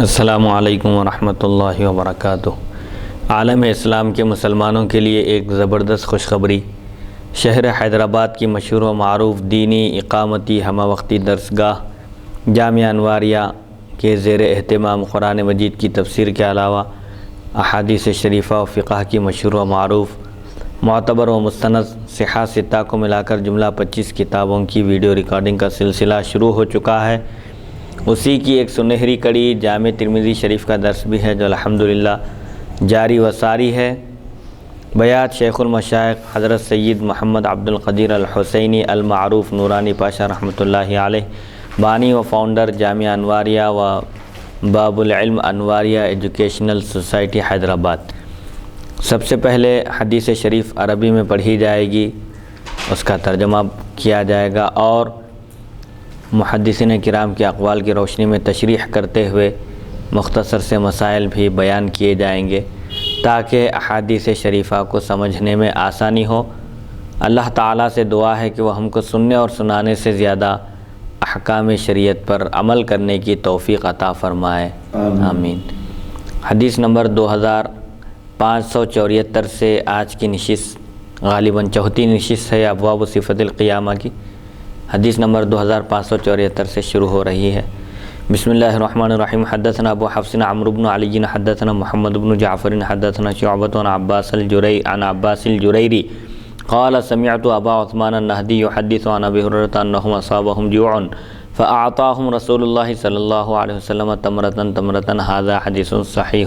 السلام علیکم ورحمۃ اللہ وبرکاتہ۔ عالم اسلام کے مسلمانوں کے لیے ایک زبردست خوشخبری۔ شہر حیدرآباد کی مشہور و معروف دینی اقامتی ہمہ وقتی درسگاہ جامعہ انواریہ کے زیر اہتمام قرآن مجید کی تفسیر کے علاوہ احادیث شریفہ و فقہ کی مشہور و معروف معتبر و مستند صحاح ستہ کو ملا کر جملہ 25 کتابوں کی ویڈیو ریکارڈنگ کا سلسلہ شروع ہو چکا ہے۔ اسی کی ایک سنہری کڑی جامع ترمذی شریف کا درس بھی ہے جو الحمدللہ جاری و ساری ہے۔ بیات شیخ المشائخ حضرت سید محمد عبد القدیر الحسینی المعروف نورانی پاشا رحمۃ اللہ علیہ، بانی و فاؤنڈر جامعہ انواریہ و باب العلم انواریہ ایجوکیشنل سوسائٹی حیدرآباد۔ سب سے پہلے حدیث شریف عربی میں پڑھی جائے گی، اس کا ترجمہ کیا جائے گا اور محدثین کرام کے اقوال کی روشنی میں تشریح کرتے ہوئے مختصر سے مسائل بھی بیان کیے جائیں گے تاکہ احادیث شریفہ کو سمجھنے میں آسانی ہو۔ اللہ تعالیٰ سے دعا ہے کہ وہ ہم کو سننے اور سنانے سے زیادہ احکام شریعت پر عمل کرنے کی توفیق عطا فرمائے، آمین۔ حدیث نمبر 2574 سے آج کی نشست غالباً چوتھی نشست ہے ابواب صفت القیامہ کی۔ حدیث نمبر 2574 سے شروع ہو رہی ہے۔ بسم اللہ الرحمن الرحیم۔ حدثنا ابو حفص عمرو بن علی حدثنا محمد بن جعفر حدثنا شعبۃ عن عباس الجریری قال سمعت ابا عثمان النہدی يحدث عن ابی ہریرہ انہم اصابهم جوع فاعطاهم رسول اللہ صلی اللہ علیہ وسلم تمرۃ ھذا حدیث صحیح۔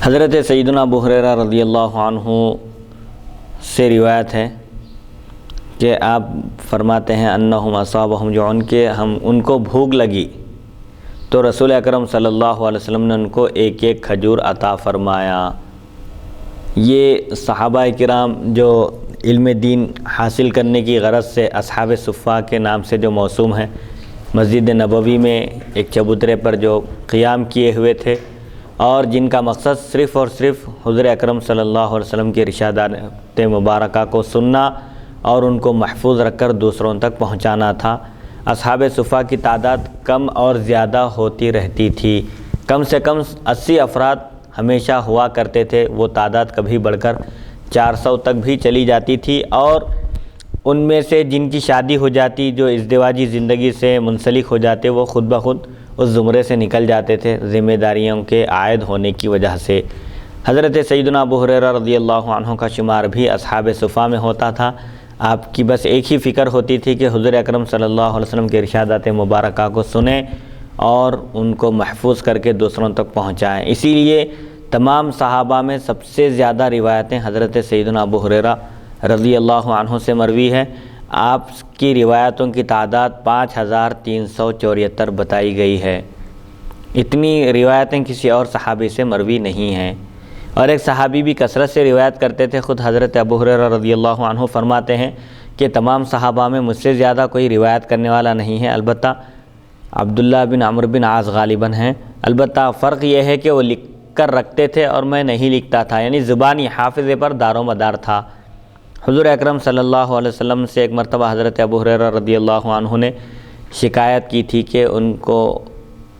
حضرت سیدنا ابو ہریرہ رضی اللہ عنہ سے روایت ہے کہ آپ فرماتے ہیں انہم اصابہم جوعن، کہ ان کو بھوک لگی تو رسول اکرم صلی اللہ علیہ وسلم نے ان کو ایک ایک کھجور عطا فرمایا۔ یہ صحابہ کرام جو علم دین حاصل کرنے کی غرض سے اصحاب صفہ کے نام سے جو موسوم ہیں، مسجد نبوی میں ایک چبوترے پر جو قیام کیے ہوئے تھے اور جن کا مقصد صرف اور صرف حضور اکرم صلی اللہ علیہ وسلم کے ارشادات مبارکہ کو سننا اور ان کو محفوظ رکھ کر دوسروں تک پہنچانا تھا۔ اصحاب صفہ کی تعداد کم اور زیادہ ہوتی رہتی تھی، کم سے کم 80 افراد ہمیشہ ہوا کرتے تھے، وہ تعداد کبھی بڑھ کر 400 تک بھی چلی جاتی تھی، اور ان میں سے جن کی شادی ہو جاتی، جو ازدواجی زندگی سے منسلک ہو جاتے، وہ خود بخود اس زمرے سے نکل جاتے تھے ذمہ داریوں کے عائد ہونے کی وجہ سے۔ حضرت سیدنا ابو ہریرہ رضی اللہ عنہ کا شمار بھی اصحاب صفہ میں ہوتا تھا۔ آپ کی بس ایک ہی فکر ہوتی تھی کہ حضور اکرم صلی اللہ علیہ وسلم کے ارشادات مبارکہ کو سنیں اور ان کو محفوظ کر کے دوسروں تک پہنچائیں۔ اسی لیے تمام صحابہ میں سب سے زیادہ روایتیں حضرت سیدنا ابو ہریرہ رضی اللہ عنہ سے مروی ہے۔ آپ کی روایتوں کی تعداد 5374 بتائی گئی ہے۔ اتنی روایتیں کسی اور صحابی سے مروی نہیں ہیں، اور ایک صحابی بھی کثرت سے روایت کرتے تھے۔ خود حضرت ابو ہریرہ رضی اللہ عنہ فرماتے ہیں کہ تمام صحابہ میں مجھ سے زیادہ کوئی روایت کرنے والا نہیں ہے، البتہ عبداللہ بن عمرو بن عاص غالباً ہیں۔ البتہ فرق یہ ہے کہ وہ لکھ کر رکھتے تھے اور میں نہیں لکھتا تھا، یعنی زبانی حافظے پر دار و مدار تھا۔ حضور اکرم صلی اللہ علیہ وسلم سے ایک مرتبہ حضرت ابو ہریرہ رضی اللہ عنہ نے شکایت کی تھی کہ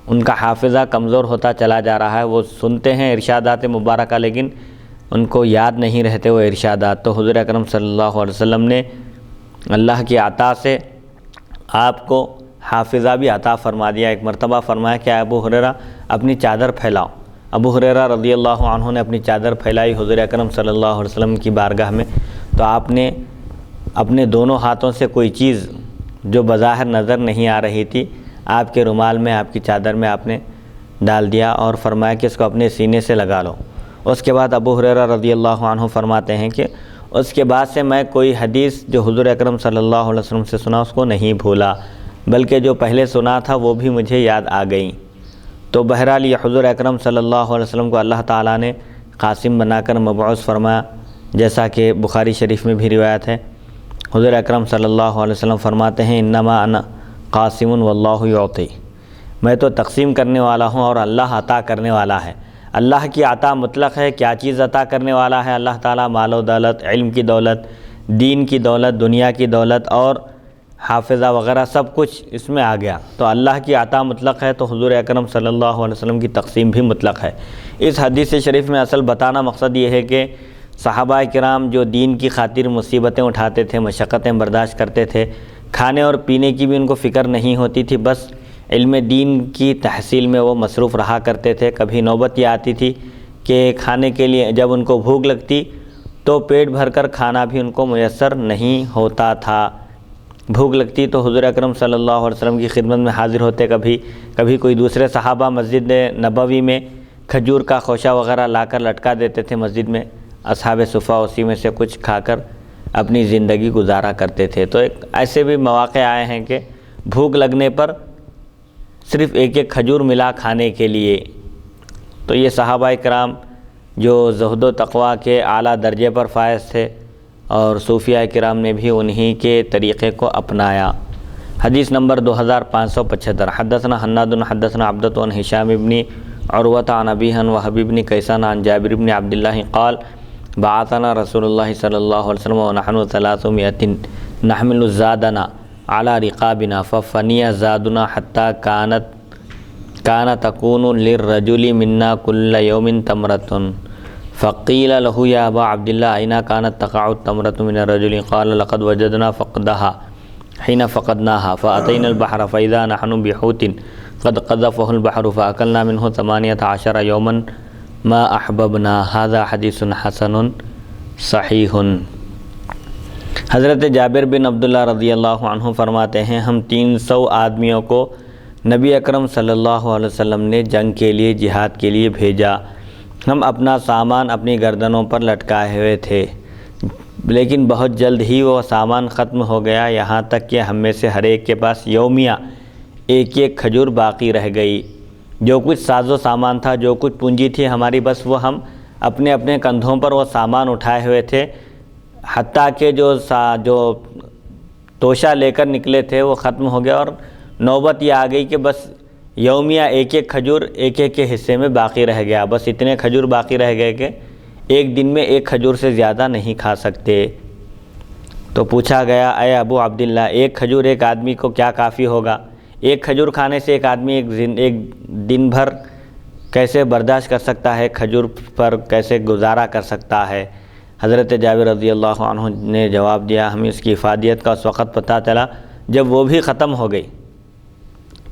ان کا حافظہ کمزور ہوتا چلا جا رہا ہے، وہ سنتے ہیں ارشادات مبارکہ لیکن ان کو یاد نہیں رہتے وہ ارشادات۔ تو حضور اکرم صلی اللہ علیہ وسلم نے اللہ کی عطا سے آپ کو حافظہ بھی عطا فرما دیا۔ ایک مرتبہ فرمایا کہ ابو ہریرہ اپنی چادر پھیلاؤ۔ ابو ہریرہ رضی اللہ عنہ نے اپنی چادر پھیلائی حضور اکرم صلی اللہ علیہ وسلم کی بارگاہ میں، تو آپ نے اپنے دونوں ہاتھوں سے کوئی چیز جو بظاہر نظر نہیں آ رہی تھی آپ کے رومال میں، آپ کی چادر میں آپ نے ڈال دیا اور فرمایا کہ اس کو اپنے سینے سے لگا لو۔ اس کے بعد ابو ہریرہ رضی اللہ عنہ فرماتے ہیں کہ اس کے بعد سے میں کوئی حدیث جو حضور اکرم صلی اللہ علیہ وسلم سے سنا اس کو نہیں بھولا، بلکہ جو پہلے سنا تھا وہ بھی مجھے یاد آ گئیں۔ تو بہرحال یہ حضور اکرم صلی اللہ علیہ وسلم کو اللہ تعالیٰ نے قاسم بنا کر مبعوث فرمایا، جیسا کہ بخاری شریف میں بھی روایت ہے۔ حضور اکرم صلی اللہ علیہ وسلم فرماتے ہیں انما انا قاسم واللہ یعطی، میں تو تقسیم کرنے والا ہوں اور اللہ عطا کرنے والا ہے۔ اللہ کی عطا مطلق ہے، کیا چیز عطا کرنے والا ہے؟ اللہ تعالیٰ مال و دولت، علم کی دولت، دین کی دولت، دنیا کی دولت اور حافظہ وغیرہ سب کچھ اس میں آ گیا۔ تو اللہ کی عطا مطلق ہے تو حضور اکرم صلی اللہ علیہ وسلم کی تقسیم بھی مطلق ہے۔ اس حدیث شریف میں اصل بتانا مقصد یہ ہے کہ صحابہ کرام جو دین کی خاطر مصیبتیں اٹھاتے تھے، مشقتیں برداشت کرتے تھے، کھانے اور پینے کی بھی ان کو فکر نہیں ہوتی تھی، بس علم دین کی تحصیل میں وہ مصروف رہا کرتے تھے۔ کبھی نوبت یہ آتی تھی کہ کھانے کے لیے جب ان کو بھوک لگتی تو پیٹ بھر کر کھانا بھی ان کو میسر نہیں ہوتا تھا۔ بھوک لگتی تو حضور اکرم صلی اللہ علیہ وسلم کی خدمت میں حاضر ہوتے، کبھی کوئی دوسرے صحابہ مسجد نبوی میں کھجور کا خوشہ وغیرہ لا کر لٹکا دیتے تھے مسجد میں، اصحاب صفہ اسی میں سے کچھ کھا کر اپنی زندگی گزارا کرتے تھے۔ تو ایسے بھی مواقع آئے ہیں کہ بھوک لگنے پر صرف ایک ایک کھجور ملا کھانے کے لیے۔ تو یہ صحابہ کرام جو زہد و تقویٰ کے اعلیٰ درجے پر فائز تھے، اور صوفیہ کرام نے بھی انہی کے طریقے کو اپنایا۔ حدیث نمبر 2575 حدثنا حناد حدثنا عبدۃ عن ہشام بن عروۃ عن ابیہ عن وہب بن کیسان عن جابر بن عبداللہ قال بعثنا رسول اللہ صلی اللہ علیہ وسلم ونحن 300 نحمل زادنا على رقابنا ففنی زادنا حتى كانت تكون للرجل منا كل يوم تمرة فقیل له یا ابا عبداللہ أين كانت تقع التمرة من الرجل قال لقد وجدنا فقدها حين فقدناها فأتينا البحر فإذا نحن بحوت قد قذفه البحر فأكلنا منه 18 يوما ما أحببنا هذا حدیث حسن صحیح۔ حضرت جابر بن عبداللہ رضی اللہ عنہ فرماتے ہیں ہم 300 آدمیوں کو نبی اکرم صلی اللہ علیہ وسلم نے جنگ کے لیے، جہاد کے لیے بھیجا۔ ہم اپنا سامان اپنی گردنوں پر لٹکائے ہوئے تھے، لیکن بہت جلد ہی وہ سامان ختم ہو گیا، یہاں تک کہ ہم میں سے ہر ایک کے پاس یومیہ ایک ایک کھجور باقی رہ گئی۔ جو کچھ ساز و سامان تھا، جو کچھ پونجی تھی ہماری، بس وہ ہم اپنے اپنے کندھوں پر وہ سامان اٹھائے ہوئے تھے، حتیٰ کہ جو توشہ لے کر نکلے تھے وہ ختم ہو گیا، اور نوبت یہ آ گئی کہ بس یومیہ ایک ایک کھجور ایک ایک کے حصے میں باقی رہ گیا، بس اتنے کھجور باقی رہ گئے کہ ایک دن میں ایک کھجور سے زیادہ نہیں کھا سکتے۔ تو پوچھا گیا اے ابو عبداللہ، ایک کھجور ایک آدمی کو کیا کافی ہوگا؟ ایک کھجور کھانے سے ایک آدمی ایک دن بھر کیسے برداشت کر سکتا ہے، کھجور پر کیسے گزارا کر سکتا ہے؟ حضرت جابر رضی اللہ عنہ نے جواب دیا ہمیں اس کی افادیت کا اس وقت پتہ چلا جب وہ بھی ختم ہو گئی۔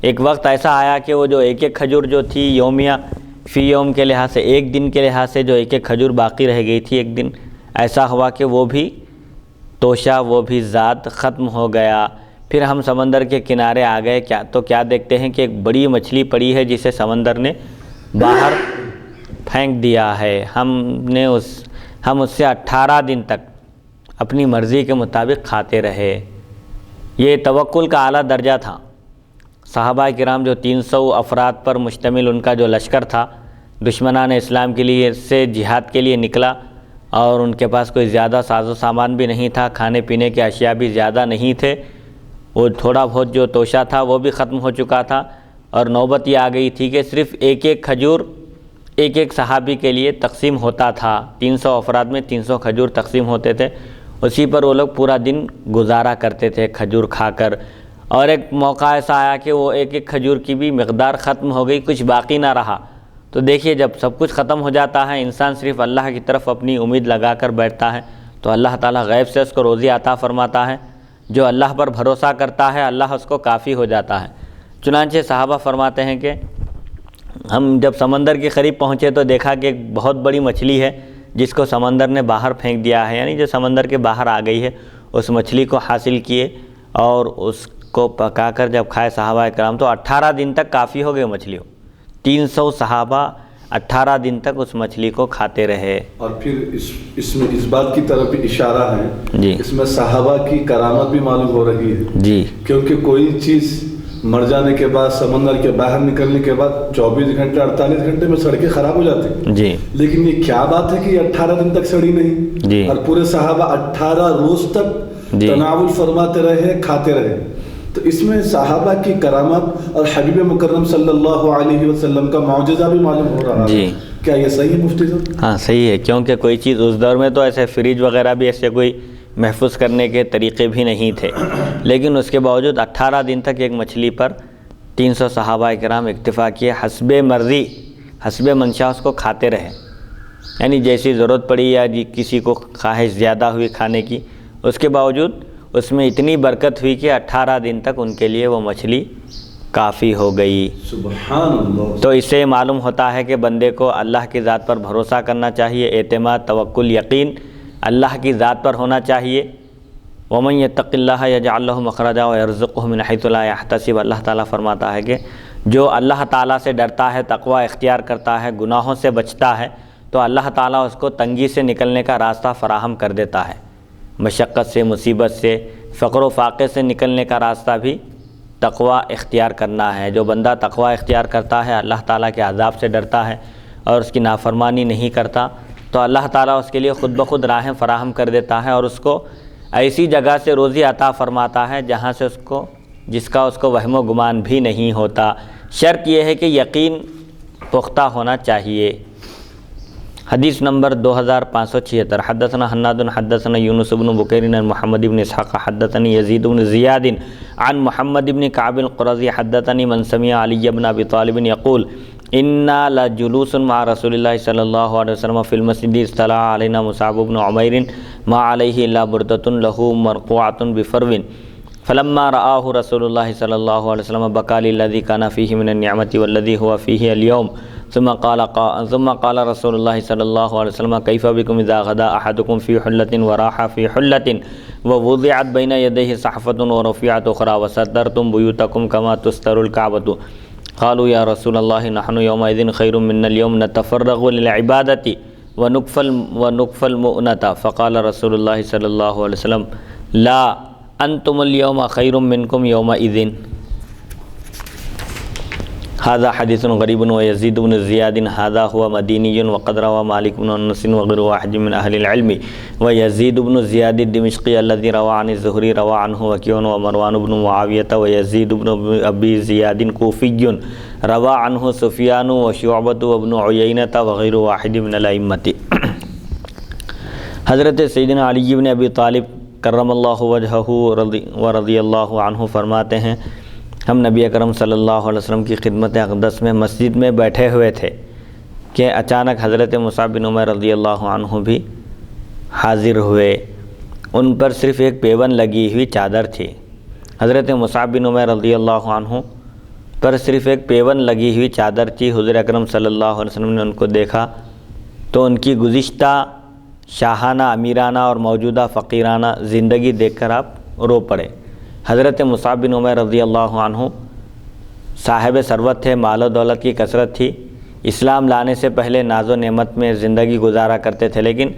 ایک وقت ایسا آیا کہ وہ جو ایک ایک کھجور جو تھی یومیہ فی یوم کے لحاظ سے، ایک دن کے لحاظ سے جو ایک ایک کھجور باقی رہ گئی تھی، ایک دن ایسا ہوا کہ وہ بھی توشہ، وہ بھی ذات ختم ہو گیا۔ پھر ہم سمندر کے کنارے آ گئے، کیا دیکھتے ہیں کہ ایک بڑی مچھلی پڑی ہے جسے سمندر نے باہر پھینک دیا ہے۔ ہم اس سے 18 دن تک اپنی مرضی کے مطابق کھاتے رہے۔ یہ توکل کا اعلیٰ درجہ تھا۔ صحابہ کرام جو 300 افراد پر مشتمل ان کا جو لشکر تھا، دشمنان اسلام کے لیے سے جہاد کے لیے نکلا، اور ان کے پاس کوئی زیادہ ساز و سامان بھی نہیں تھا، کھانے پینے کے اشیاء بھی زیادہ نہیں تھے، وہ تھوڑا بہت جو توشہ تھا وہ بھی ختم ہو چکا تھا، اور نوبت یہ آ گئی تھی کہ صرف ایک ایک کھجور ایک ایک صحابی کے لیے تقسیم ہوتا تھا۔ 300 افراد میں 300 کھجور تقسیم ہوتے تھے، اسی پر وہ لوگ پورا دن گزارا کرتے تھے کھجور کھا کر۔ اور ایک موقع ایسا آیا کہ وہ ایک ایک کھجور کی بھی مقدار ختم ہو گئی، کچھ باقی نہ رہا۔ تو دیکھیے جب سب کچھ ختم ہو جاتا ہے، انسان صرف اللہ کی طرف اپنی امید لگا کر بیٹھتا ہے تو اللہ تعالیٰ غیب سے اس کو روزی عطا فرماتا ہے۔ جو اللہ پر بھروسہ کرتا ہے اللہ اس کو کافی ہو جاتا ہے۔ چنانچہ صحابہ فرماتے ہیں کہ ہم جب سمندر کے قریب پہنچے تو دیکھا کہ ایک بہت بڑی مچھلی ہے جس کو سمندر نے باہر پھینک دیا ہے، یعنی جو سمندر کے باہر آ گئی ہے، اس مچھلی کو حاصل کیے اور اس کو پکا کر جب کھائے صحابہ کرام تو 18 دن تک کافی ہو گئے مچھلیوں۔ 300 صحابہ 18 دن تک اس مچھلی کو کھاتے رہے۔ اور پھر اس میں اس بات کی طرف بھی اشارہ ہے جی، اس میں صحابہ کی کرامت بھی معلوم ہو رہی ہے جی، کیونکہ کوئی چیز مر جانے کے بعد، سمندر کے باہر نکلنے کے بعد 24 گھنٹے 48 گھنٹے میں سڑکیں خراب ہو جاتی، جی، لیکن یہ کیا بات ہے کہ یہ 18 دن تک سڑی نہیں، جی، اور پورے صحابہ 18 روز تک جی، تناول فرماتے رہے، کھاتے رہے۔ تو اس میں صحابہ کی کرامت اور حبیب مکرم صلی اللہ علیہ وسلم کا معجزہ بھی معلوم ہو رہا ہے۔ جی، کیا یہ صحیح ہے مفتی صاحب؟ ہاں صحیح ہے، کیونکہ کوئی چیز اس دور میں تو ایسے فریج وغیرہ بھی ایسے کوئی محفوظ کرنے کے طریقے بھی نہیں تھے، لیکن اس کے باوجود 18 دن تک ایک مچھلی پر 300 صحابہ کرام اکتفا کیے، حسب مرضی حسب منشا اس کو کھاتے رہے، یعنی جیسی ضرورت پڑی یا کسی کو خواہش زیادہ ہوئی کھانے کی، اس کے باوجود اس میں اتنی برکت ہوئی کہ 18 دن تک ان کے لیے وہ مچھلی کافی ہو گئی۔ سبحان اللہ۔ تو اس سے معلوم ہوتا ہے کہ بندے کو اللہ کی ذات پر بھروسہ کرنا چاہیے، اعتماد، توکل، یقین اللہ کی ذات پر ہونا چاہیے۔ وَمَن يَتَّقِ اللَّهَ يَجْعَل لَّهُ مَخْرَجًا وَيَرْزُقْهُ مِنْ حَيْثُ لَا يَحْتَسِبُ۔ اللہ تعالیٰ فرماتا ہے کہ جو اللہ تعالیٰ سے ڈرتا ہے، تقوی اختیار کرتا ہے، گناہوں سے بچتا ہے، تو اللہ تعالیٰ اس کو تنگی سے نکلنے کا راستہ فراہم کر دیتا ہے، مشقت سے، مصیبت سے، فقر و فاقے سے نکلنے کا راستہ بھی تقوی اختیار کرنا ہے۔ جو بندہ تقوی اختیار کرتا ہے، اللہ تعالیٰ کے عذاب سے ڈرتا ہے اور اس کی نافرمانی نہیں کرتا، تو اللہ تعالیٰ اس کے لیے خود بخود راہیں فراہم کر دیتا ہے اور اس کو ایسی جگہ سے روزی عطا فرماتا ہے جہاں سے جس کا اس کو وہم و گمان بھی نہیں ہوتا۔ شرط یہ ہے کہ یقین پختہ ہونا چاہیے۔ حدیث نمبر 2576، حدثنا حناد حدثنا یونس بن بکیر عن محمد بن اسحاق حدثني یزید بن زیاد عن محمد بن کعب القرظی حدثني من سمع علی بن ابی طالب یقول انا لجلوس مع رسول اللہ صلی اللہ علیہ وسلم فی المسجد اطلع علینا مصعب بن عمیر ما علیہ الا بردۃ له مرقوعۃ بفرو فلما رآه رسول اللہ صلی اللہ علیہ وسلم بکى للذی كان فیہ من النعمة والذی هو فیہ اليوم ثم قال رسول اللہ صلی اللہ علیہ وسلم کیف بکم اذا غدا احدکم فی حلۃ وراح فی حلۃ ووضعت بین یدیہ صحفۃ ورفعت اخرى وسترتم بیوتکم کما تستر الکعبۃ قالوا یا رسول اللہ نحن یومئذ خیر من اليوم نتفرغ للعبادۃ ونکفی المؤنۃ فقال رسول اللہ صلی اللہ علیہ وسلم لا انتم اليوم خیر منکم یومئذ۔ هذا حدیث غریب ویزید بن زیاد هذا هو مدینی وقد روى مالک بن انس وغير واحد من اہل العلم ویزید بن زیاد الدمشقی الذي روى عن الزهری روى عنه وکیع ومروان بن معاویہ ویزید بن ابی زیاد کوفی روى عنه سفیان وشعبۃ وابن عیینۃ وغیر واحد من الائمۃ۔ حضرت سیدنا علی بن ابی طالب کرم اللہ وجہہ ورضی اللہ عنہ فرماتے ہیں ہم نبی اکرم صلی اللہ علیہ وسلم کی خدمت اقدس میں مسجد میں بیٹھے ہوئے تھے کہ اچانک حضرت مصعب بن عمیر رضی اللہ عنہ بھی حاضر ہوئے۔ ان پر صرف ایک پیون لگی ہوئی چادر تھی۔ حضرت مصعب بن عمیر رضی اللہ عنہ پر صرف ایک پیون لگی ہوئی چادر تھی۔ حضور اکرم صلی اللہ علیہ وسلم نے ان کو دیکھا تو ان کی گزشتہ شاہانہ، امیرانہ اور موجودہ فقیرانہ زندگی دیکھ کر آپ رو پڑے۔ حضرت مصعب بن عمیر رضی اللہ عنہ صاحب ثروت تھے، مال و دولت کی کثرت تھی، اسلام لانے سے پہلے ناز و نعمت میں زندگی گزارا کرتے تھے، لیکن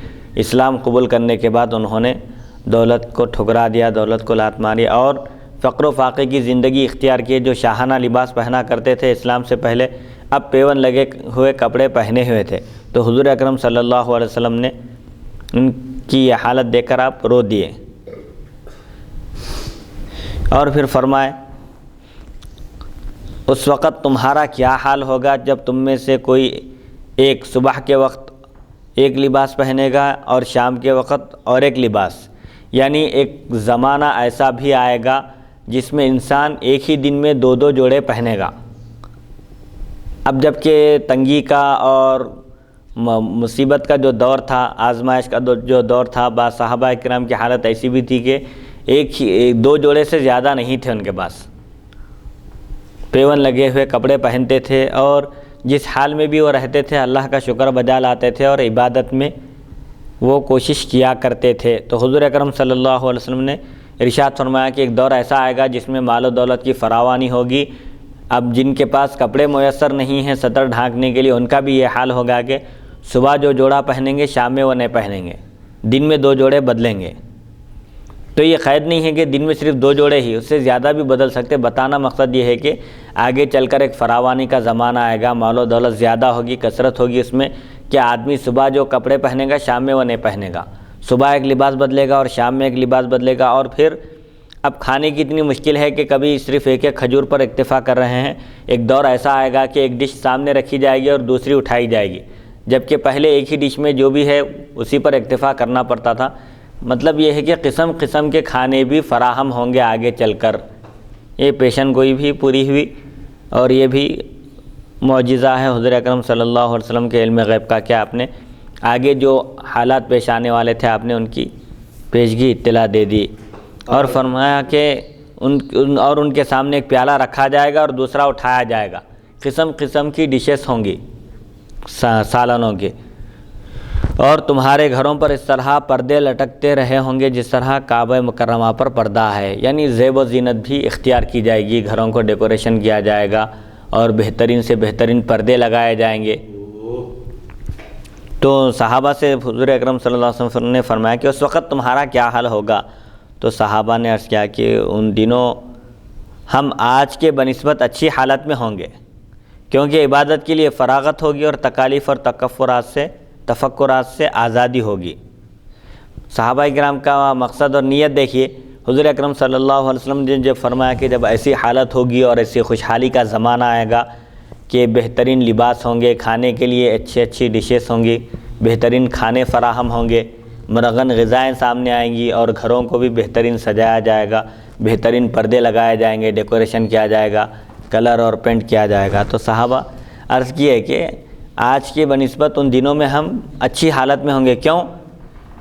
اسلام قبول کرنے کے بعد انہوں نے دولت کو ٹھکرا دیا، دولت کو لات ماری اور فقر و فاقے کی زندگی اختیار کی۔ جو شاہانہ لباس پہنا کرتے تھے اسلام سے پہلے، اب پیون لگے ہوئے کپڑے پہنے ہوئے تھے، تو حضور اکرم صلی اللہ علیہ وسلم نے ان کی یہ حالت دیکھ کر آپ رو دیے اور پھر فرمائے اس وقت تمہارا کیا حال ہوگا جب تم میں سے کوئی ایک صبح کے وقت ایک لباس پہنے گا اور شام کے وقت اور ایک لباس، یعنی ایک زمانہ ایسا بھی آئے گا جس میں انسان ایک ہی دن میں دو دو جوڑے پہنے گا۔ اب جب کہ تنگی کا اور مصیبت کا جو دور تھا، آزمائش کا جو دور تھا، بعض صحابہ کرام کی حالت ایسی بھی تھی کہ دو جوڑے سے زیادہ نہیں تھے ان کے پاس، پیون لگے ہوئے کپڑے پہنتے تھے اور جس حال میں بھی وہ رہتے تھے اللہ کا شکر بجا لاتے تھے اور عبادت میں وہ کوشش کیا کرتے تھے۔ تو حضور اکرم صلی اللہ علیہ وسلم نے ارشاد فرمایا کہ ایک دور ایسا آئے گا جس میں مال و دولت کی فراوانی ہوگی، اب جن کے پاس کپڑے میسر نہیں ہیں سطر ڈھانکنے کے لیے، ان کا بھی یہ حال ہوگا کہ صبح جو جوڑا پہنیں گے شام میں وہ نہیں پہنیں گے، دن میں دو جوڑے بدلیں گے۔ تو یہ قید نہیں ہے کہ دن میں صرف دو جوڑے ہی، اس سے زیادہ بھی بدل سکتے۔ بتانا مقصد یہ ہے کہ آگے چل کر ایک فراوانی کا زمانہ آئے گا، مال و دولت زیادہ ہوگی، کثرت ہوگی اس میں، کہ آدمی صبح جو کپڑے پہنے گا شام میں وہ نہیں پہنے گا، صبح ایک لباس بدلے گا اور شام میں ایک لباس بدلے گا۔ اور پھر اب کھانے کی اتنی مشکل ہے کہ کبھی صرف ایک ایک کھجور پر اکتفا کر رہے ہیں، ایک دور ایسا آئے گا کہ ایک ڈش سامنے رکھی جائے گی اور دوسری اٹھائی جائے گی، جبکہ پہلے ایک ہی ڈش میں جو بھی ہے اسی پر اکتفا کرنا پڑتا تھا۔ مطلب یہ ہے کہ قسم قسم کے کھانے بھی فراہم ہوں گے آگے چل کر. یہ پیشن گوئی بھی پوری ہوئی اور یہ بھی معجزہ ہے حضور اکرم صلی اللہ علیہ وسلم کے علم غیب کا کہ آپ نے آگے جو حالات پیش آنے والے تھے آپ نے ان کی پیشگی اطلاع دے دی. اور فرمایا کہ ان کے سامنے ایک پیالہ رکھا جائے گا اور دوسرا اٹھایا جائے گا. قسم قسم کی ڈشز ہوں گی سالنوں کے, اور تمہارے گھروں پر اس طرح پردے لٹکتے رہے ہوں گے جس طرح کعبہ مکرمہ پر پردہ ہے. یعنی زیب و زینت بھی اختیار کی جائے گی, گھروں کو ڈیکوریشن کیا جائے گا اور بہترین سے بہترین پردے لگائے جائیں گے. تو صحابہ سے حضور اکرم صلی اللہ علیہ وسلم نے فرمایا کہ اس وقت تمہارا کیا حال ہوگا؟ تو صحابہ نے عرض کیا کہ ان دنوں ہم آج کے بنسبت اچھی حالت میں ہوں گے, کیونکہ عبادت کے لیے فراغت ہوگی اور تکالیف اور تفکرات سے آزادی ہوگی. صحابہ کرام کا مقصد اور نیت دیکھیے. حضور اکرم صلی اللہ علیہ وسلم نے جب فرمایا کہ جب ایسی حالت ہوگی اور ایسی خوشحالی کا زمانہ آئے گا کہ بہترین لباس ہوں گے, کھانے کے لیے اچھی ڈشز ہوں گی, بہترین کھانے فراہم ہوں گے, مرغن غذائیں سامنے آئیں گی اور گھروں کو بھی بہترین سجایا جائے گا, بہترین پردے لگائے جائیں گے, ڈیکوریشن کیا جائے گا, کلر اور پینٹ کیا جائے گا. تو صحابہ عرض کیے کہ آج کے بنسبت ان دنوں میں ہم اچھی حالت میں ہوں گے. کیوں؟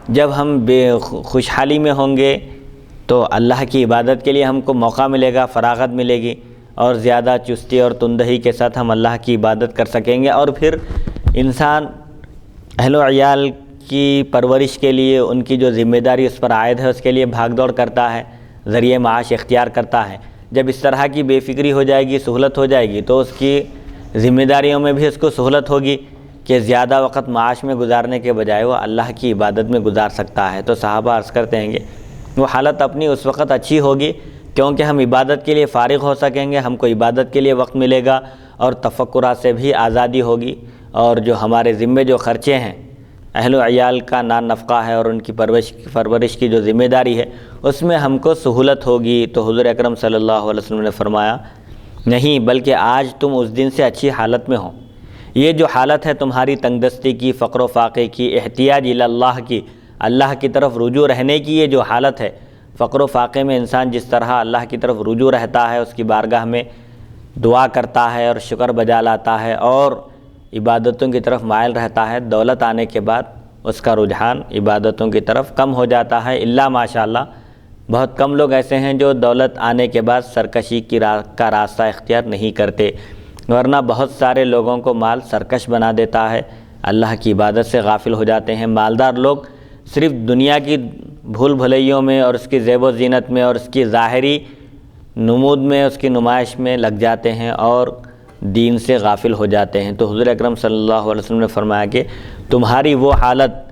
جب ہم خوشحالی میں ہوں گے تو اللہ کی عبادت کے لیے ہم کو موقع ملے گا, فراغت ملے گی, اور زیادہ چستی اور تندہی کے ساتھ ہم اللہ کی عبادت کر سکیں گے. اور پھر انسان اہل و عیال کی پرورش کے لیے ان کی جو ذمہ داری اس پر عائد ہے اس کے لیے بھاگ دوڑ کرتا ہے, ذریعہ معاش اختیار کرتا ہے. جب اس طرح کی بے فکری ہو جائے گی, سہولت ہو جائے گی, تو اس کی ذمہ داریوں میں بھی اس کو سہولت ہوگی کہ زیادہ وقت معاش میں گزارنے کے بجائے وہ اللہ کی عبادت میں گزار سکتا ہے. تو صحابہ عرض کرتے ہیں کہ وہ حالت اپنی اس وقت اچھی ہوگی کیونکہ ہم عبادت کے لیے فارغ ہو سکیں گے, ہم کو عبادت کے لیے وقت ملے گا اور تفکرات سے بھی آزادی ہوگی, اور جو ہمارے ذمے جو خرچے ہیں, اہل و عیال کا نان نفقہ ہے اور ان کی پرورش کی جو ذمہ داری ہے اس میں ہم کو سہولت ہوگی. تو حضور اکرم صلی اللہ علیہ وسلم نے فرمایا نہیں, بلکہ آج تم اس دن سے اچھی حالت میں ہو. یہ جو حالت ہے تمہاری تنگ دستی کی, فقر و فاقے کی, احتیاج الی اللہ کی, اللہ کی طرف رجوع رہنے کی, یہ جو حالت ہے فقر و فاقے میں انسان جس طرح اللہ کی طرف رجوع رہتا ہے, اس کی بارگاہ میں دعا کرتا ہے اور شکر بجا لاتا ہے اور عبادتوں کی طرف مائل رہتا ہے, دولت آنے کے بعد اس کا رجحان عبادتوں کی طرف کم ہو جاتا ہے. الا ماشاءاللہ بہت کم لوگ ایسے ہیں جو دولت آنے کے بعد سرکشی کا راستہ اختیار نہیں کرتے, ورنہ بہت سارے لوگوں کو مال سرکش بنا دیتا ہے, اللہ کی عبادت سے غافل ہو جاتے ہیں. مالدار لوگ صرف دنیا کی بھول بھلیوں میں اور اس کی زیب و زینت میں اور اس کی ظاہری نمود میں, اس کی نمائش میں لگ جاتے ہیں اور دین سے غافل ہو جاتے ہیں. تو حضور اکرم صلی اللہ علیہ وسلم نے فرمایا کہ تمہاری وہ حالت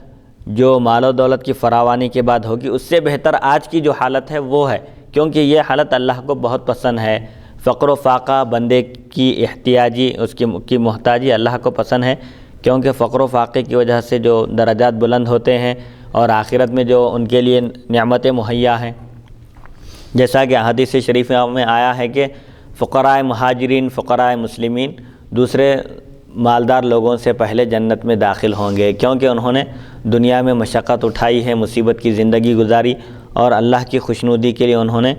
جو مال و دولت کی فراوانی کے بعد ہوگی اس سے بہتر آج کی جو حالت ہے وہ ہے, کیونکہ یہ حالت اللہ کو بہت پسند ہے. فقر و فاقہ, بندے کی احتیاجی, اس کی محتاجی اللہ کو پسند ہے, کیونکہ فقر و فاقے کی وجہ سے جو درجات بلند ہوتے ہیں اور آخرت میں جو ان کے لیے نعمتیں مہیا ہیں, جیسا کہ حدیث شریف میں آیا ہے کہ فقراء مہاجرین, فقراء مسلمین دوسرے مالدار لوگوں سے پہلے جنت میں داخل ہوں گے, کیونکہ انہوں نے دنیا میں مشقت اٹھائی ہے, مصیبت کی زندگی گزاری اور اللہ کی خوشنودی کے لیے انہوں نے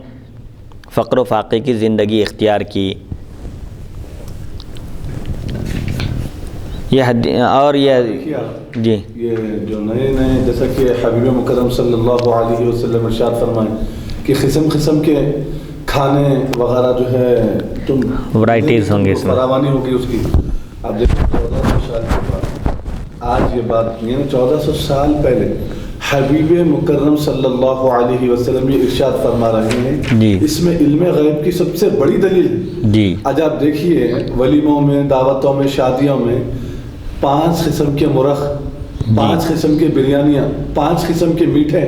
فقر و فاقے کی زندگی اختیار کی. یہ جو نئے جیسا کہ حبیب مکرم صلی اللہ علیہ وسلم ارشاد فرمائے کہ قسم قسم کے کھانے وغیرہ جو ہے تم ورائٹیز ہوں گے, اس میں فراوانی ہوگی اس کی. اب دیکھیں 1400 سال کے بعد آج یہ بات نہیں ہے, 1400 سال پہلے حبیب مکرم صلی اللہ علیہ وسلم یہ ارشاد فرما رہے ہیں جی. اس میں علم غیب کی سب سے بڑی دلیل ہے جی. آج آپ دیکھیے ولیموں میں, دعوتوں میں, شادیوں میں 5 قسم کے مرغ, 5 قسم کے بریانیاں, 5 قسم کے میٹھے,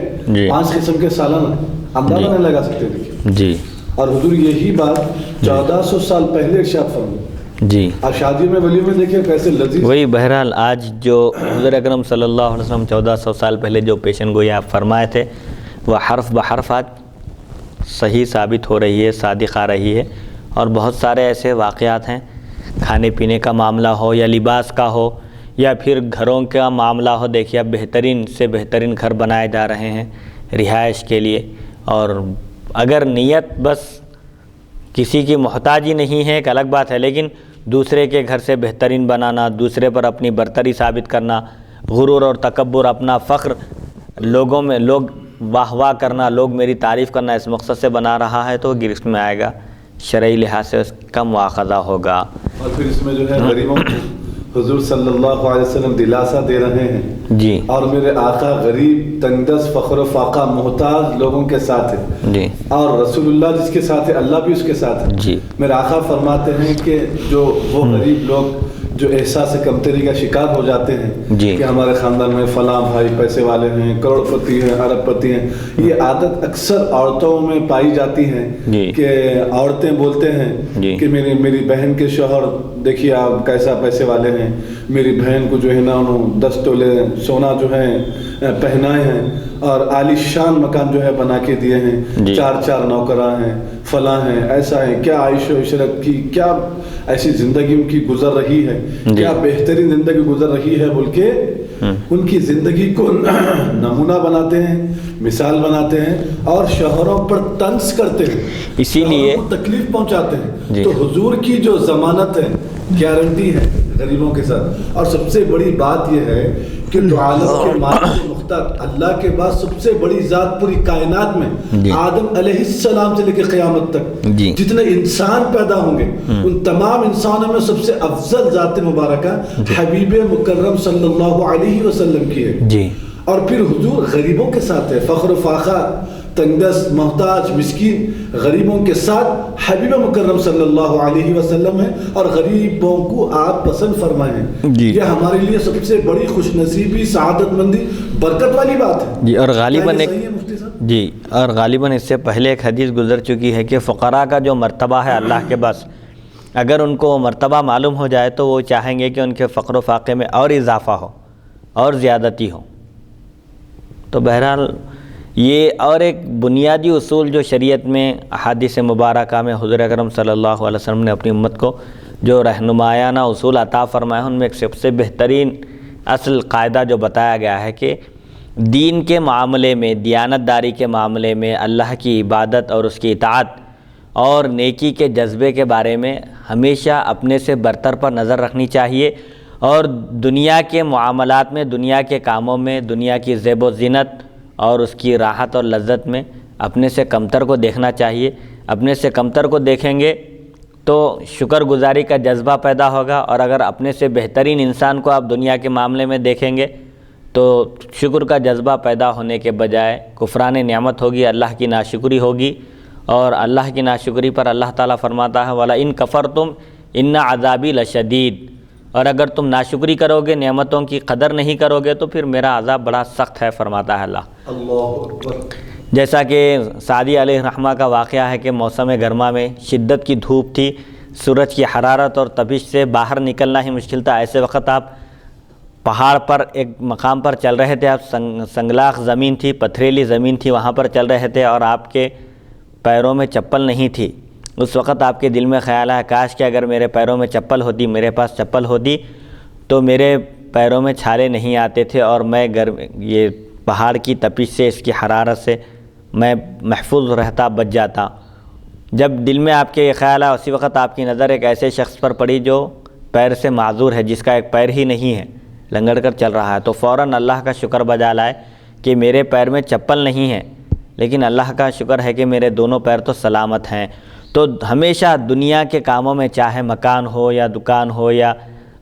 5 قسم کے سالن, اندازہ نہیں لگا سکتے دیکھیے جی. اور حضور یہی بات 1400 سال پہلے ارشاد فرمائے جی. اور شادی میں ولیمے دیکھیے کیسے لذیذ. وہی بہرحال آج جو حضور اکرم صلی اللہ علیہ وسلم 1400 سال پہلے جو پیشن گوئی آپ فرمائے تھے وہ حرف بحرف آج صحیح ثابت ہو رہی ہے, صادق آ رہی ہے. اور بہت سارے ایسے واقعات ہیں, کھانے پینے کا معاملہ ہو یا لباس کا ہو یا پھر گھروں کا معاملہ ہو, دیکھیے اب بہترین سے بہترین گھر بنائے جا رہے ہیں, رہائش کے لیے. اور اگر نیت بس کسی کی محتاجی نہیں ہے ایک الگ بات ہے، لیکن دوسرے کے گھر سے بہترین بنانا، دوسرے پر اپنی برتری ثابت کرنا، غرور اور تکبر، اپنا فخر لوگوں میں لوگ واہ واہ کرنا، لوگ میری تعریف کرنا، اس مقصد سے بنا رہا ہے تو وہ گرفت میں آئے گا، شرعی لحاظ سے اس کا مواخذہ ہوگا. اور پھر اس میں جو ہے غریبوں کو حضور صلی اللہ علیہ وسلم دلاسا دے رہے ہیں جی اور میرے آقا غریب، تنگدست، فقر و فاقہ، محتاج لوگوں کے ساتھ ہے جی اور رسول اللہ جس کے ساتھ ہے اللہ بھی اس کے ساتھ ہے. جی میرے آقا فرماتے ہیں کہ جو وہ غریب لوگ جو احساس کمتری کا شکار ہو جاتے ہیں جی کہ ہمارے خاندان میں فلاں بھائی پیسے والے ہیں، کروڑ پتی ہیں، ارب پتی ہیں، یہ عادت اکثر عورتوں میں پائی جاتی ہے جی کہ عورتیں بولتے ہیں جی کہ میری بہن کے شوہر دیکھیے آپ کیسا پیسے والے ہیں، میری بہن کو جو ہے نا انہوں 10 تولے سونا جو ہے پہنائے ہیں اور عالی شان مکان جو ہے بنا کے دیے ہیں، جی 4 نوکراں ہیں، فلاں ہیں، ایسا ہے. کیا عیش و عشرت کی، کیا ایسی زندگی ان کی گزر رہی ہے، کیا بہترین زندگی گزر رہی ہے بول کے ان کی زندگی کو نمونہ بناتے ہیں، مثال بناتے ہیں اور شوہروں پر طنز کرتے ہیں، اسی لیے تکلیف پہنچاتے ہیں. جی تو حضور کی جو ضمانت ہے، گارنٹی ہے غریبوں کے ساتھ. اور سب سے بڑی بات یہ ہے کہ تو عالم کے مالک و مختار اللہ کے بعد سب سے بڑی ذات پوری کائنات میں جی آدم علیہ السلام سے لے کے قیامت تک جی جتنے انسان پیدا ہوں گے ان تمام انسانوں میں سب سے افضل ذات مبارکہ حبیب مکرم صلی اللہ علیہ وسلم کی ہے. جی اور پھر حضور غریبوں کے ساتھ ہے، فقر و فاقہ، تنگدست، محتاج، مسکین غریبوں کے ساتھ حبیب مکرم صلی اللہ علیہ وسلم ہے اور غریبوں کو آپ پسند فرمائیں. جی یہ ہمارے لیے سب سے بڑی خوش نصیبی، سعادت مندی، برکت والی بات ہے. جی اور غالباً ایک صحیح ہے مفتی صاحب؟ جی اور غالباً اس سے پہلے ایک حدیث گزر چکی ہے کہ فقراء کا جو مرتبہ ہے اللہ کے پاس، اگر ان کو مرتبہ معلوم ہو جائے تو وہ چاہیں گے کہ ان کے فقر و فاقے میں اور اضافہ ہو اور زیادتی ہو. تو بہرحال یہ اور ایک بنیادی اصول جو شریعت میں احادیث مبارکہ میں حضور اکرم صلی اللہ علیہ وسلم نے اپنی امت کو جو رہنمایانہ اصول عطا فرمایا، ان میں ایک سب سے بہترین اصل قاعدہ جو بتایا گیا ہے کہ دین کے معاملے میں، دیانت داری کے معاملے میں، اللہ کی عبادت اور اس کی اطاعت اور نیکی کے جذبے کے بارے میں ہمیشہ اپنے سے برتر پر نظر رکھنی چاہیے، اور دنیا کے معاملات میں، دنیا کے کاموں میں، دنیا کی زیب و زینت اور اس کی راحت اور لذت میں اپنے سے کمتر کو دیکھنا چاہیے. اپنے سے کمتر کو دیکھیں گے تو شکر گزاری کا جذبہ پیدا ہوگا، اور اگر اپنے سے بہترین انسان کو آپ دنیا کے معاملے میں دیکھیں گے تو شکر کا جذبہ پیدا ہونے کے بجائے کفران نعمت ہوگی، اللہ کی ناشکری ہوگی. اور اللہ کی ناشکری پر اللہ تعالیٰ فرماتا ہے وَلَئِن كَفَرْتُمْ إِنَّ عَذَابِي لَشَدِيدٌ، اور اگر تم ناشکری کرو گے، نعمتوں کی قدر نہیں کرو گے تو پھر میرا عذاب بڑا سخت ہے، فرماتا ہے اللہ. اللہ اکبر. جیسا کہ سعدی علیہ رحمہ کا واقعہ ہے کہ موسم گرما میں شدت کی دھوپ تھی، سورج کی حرارت اور تپش سے باہر نکلنا ہی مشکل تھا. ایسے وقت آپ پہاڑ پر ایک مقام پر چل رہے تھے، آپ سنگلاخ زمین تھی، پتھریلی زمین تھی، وہاں پر چل رہے تھے اور آپ کے پیروں میں چپل نہیں تھی. اس وقت آپ کے دل میں خیال ہے کاش کہ اگر میرے پیروں میں چپل ہوتی، میرے پاس چپل ہوتی تو میرے پیروں میں چھالے نہیں آتے تھے اور میں یہ پہاڑ کی تپش سے، اس کی حرارت سے میں محفوظ رہتا، بچ جاتا. جب دل میں آپ کے یہ خیال ہے، اسی وقت آپ کی نظر ایک ایسے شخص پر پڑی جو پیر سے معذور ہے، جس کا ایک پیر ہی نہیں ہے، لنگڑ کر چل رہا ہے. تو فوراً اللہ کا شکر بجا لائے کہ میرے پیر میں چپل نہیں ہے، لیکن اللہ کا شکر ہے کہ میرے دونوں پیر تو سلامت ہیں. تو ہمیشہ دنیا کے کاموں میں، چاہے مکان ہو یا دکان ہو یا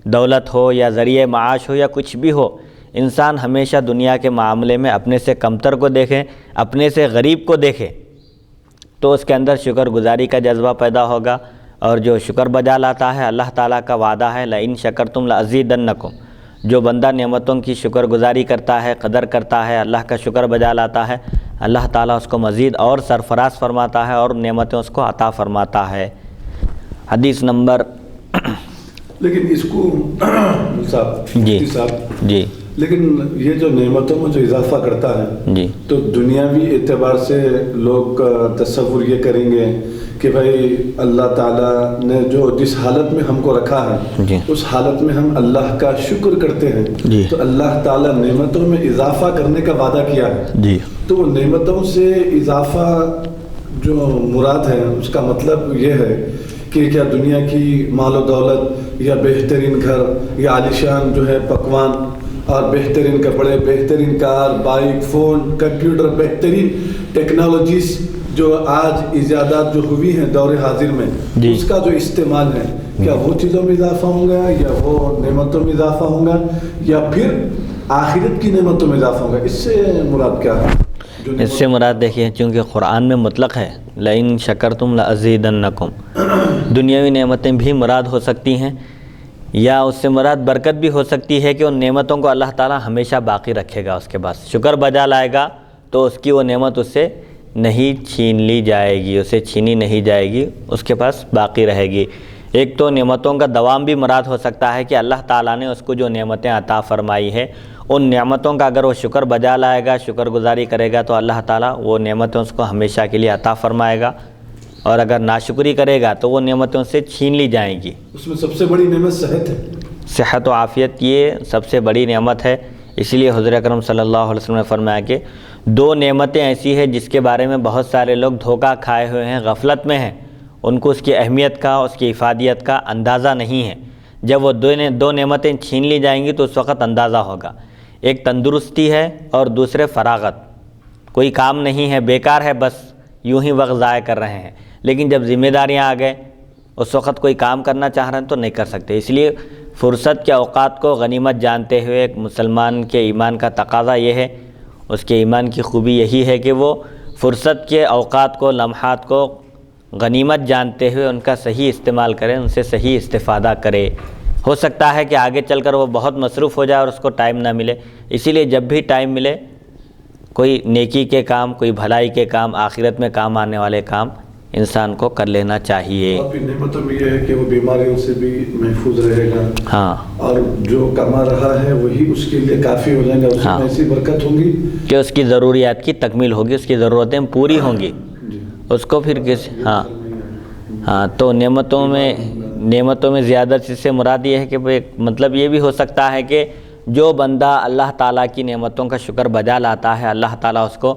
دولت ہو یا ذریعہ معاش ہو یا کچھ بھی ہو، انسان ہمیشہ دنیا کے معاملے میں اپنے سے کمتر کو دیکھے، اپنے سے غریب کو دیکھے، تو اس کے اندر شکر گزاری کا جذبہ پیدا ہوگا. اور جو شکر بجا لاتا ہے، اللہ تعالیٰ کا وعدہ ہے لَإِن شَكَرْتُمْ لَأَزِيدَنَّكُمْ، جو بندہ نعمتوں کی شکر گزاری کرتا ہے، قدر کرتا ہے، اللہ کا شکر بجا لاتا ہے، اللہ تعالیٰ اس کو مزید اور سرفراز فرماتا ہے اور نعمتیں اس کو عطا فرماتا ہے. حدیث نمبر لیکن اس کو صاحب جی مفتی صاحب جی لیکن یہ جو نعمتوں میں جو اضافہ کرتا ہے جی تو دنیاوی اعتبار سے لوگ تصور یہ کریں گے کہ بھائی اللہ تعالیٰ نے جو جس حالت میں ہم کو رکھا ہے جی اس حالت میں ہم اللہ کا شکر کرتے ہیں جی تو اللہ تعالیٰ نعمتوں میں اضافہ کرنے کا وعدہ کیا ہے. جی تو وہ نعمتوں سے اضافہ جو مراد ہے اس کا مطلب یہ ہے کہ کیا دنیا کی مال و دولت یا بہترین گھر یا عالیشان جو ہے پکوان اور بہترین کپڑے، بہترین کار، بائک، فون، کمپیوٹر، بہترین ٹیکنالوجیز جو آج ایجادات جو ہوئی ہیں دور حاضر میں جی اس کا جو استعمال ہے کیا وہ چیزوں میں اضافہ ہوگا یا وہ نعمتوں میں اضافہ ہوگا یا پھر آخرت کی نعمتوں میں اضافہ ہوگا؟ اس سے مراد کیا ہے؟ اس سے مراد دیکھیے چونکہ قرآن میں مطلق ہے لئن شکرتم لازیدنکم، دنیاوی نعمتیں بھی مراد ہو سکتی ہیں یا اس سے مراد برکت بھی ہو سکتی ہے کہ ان نعمتوں کو اللہ تعالیٰ ہمیشہ باقی رکھے گا، اس کے بعد شکر بجا لائے گا تو اس کی وہ نعمت اس سے نہیں چھین لی جائے گی، اسے چھینی نہیں جائے گی، اس کے پاس باقی رہے گی. ایک تو نعمتوں کا دوام بھی مراد ہو سکتا ہے کہ اللہ تعالیٰ نے اس کو جو نعمتیں عطا فرمائی ہے ان نعمتوں کا اگر وہ شکر بجا لائے گا، شکر گزاری کرے گا تو اللہ تعالیٰ وہ نعمتیں اس کو ہمیشہ کے لیے عطا فرمائے گا، اور اگر ناشکری کرے گا تو وہ نعمتوں سے چھین لی جائیں گی. اس میں سب سے بڑی نعمت صحت ہے، صحت و عافیت یہ سب سے بڑی نعمت ہے. اسی لیے حضور اکرم صلی اللہ علیہ وسلم نے فرمایا کہ دو نعمتیں ایسی ہیں جس کے بارے میں بہت سارے لوگ دھوکہ کھائے ہوئے ہیں، غفلت میں ہیں، ان کو اس کی اہمیت کا، اس کی افادیت کا اندازہ نہیں ہے. جب وہ دو نعمتیں چھین لی جائیں گی تو اس وقت اندازہ ہوگا. ایک تندرستی ہے اور دوسرے فراغت، کوئی کام نہیں ہے، بیکار ہے، بس یوں ہی وقت ضائع کر رہے ہیں. لیکن جب ذمہ داریاں آ گئے اس وقت کوئی کام کرنا چاہ رہے ہیں تو نہیں کر سکتے. اس لیے فرصت کے اوقات کو غنیمت جانتے ہوئے ایک مسلمان کے ایمان کا تقاضا یہ ہے، اس کے ایمان کی خوبی یہی ہے کہ وہ فرصت کے اوقات کو، لمحات کو غنیمت جانتے ہوئے ان کا صحیح استعمال کرے، ان سے صحیح استفادہ کرے. ہو سکتا ہے کہ آگے چل کر وہ بہت مصروف ہو جائے اور اس کو ٹائم نہ ملے، اسی لیے جب بھی ٹائم ملے کوئی نیکی کے کام، کوئی بھلائی کے کام، آخرت میں کام آنے والے کام انسان کو کر لینا چاہیے. اور پھر نعمتوں میں یہ ہے کہ وہ بیماریوں سے بھی محفوظ رہے گا، ہاں، اور جو کما رہا ہے وہی اس کے لیے کافی ہو جائے گا، اس میں ایسی برکت ہوگی کہ اس کی ضروریات کی تکمیل ہوگی، اس کی ضرورتیں پوری ہوں گی، اس کو پھر ہاں تو نعمتوں میں زیادہ چیز سے مراد یہ ہے کہ مطلب یہ بھی ہو سکتا ہے کہ جو بندہ اللہ تعالیٰ کی نعمتوں کا شکر بجا لاتا ہے، اللہ تعالیٰ اس کو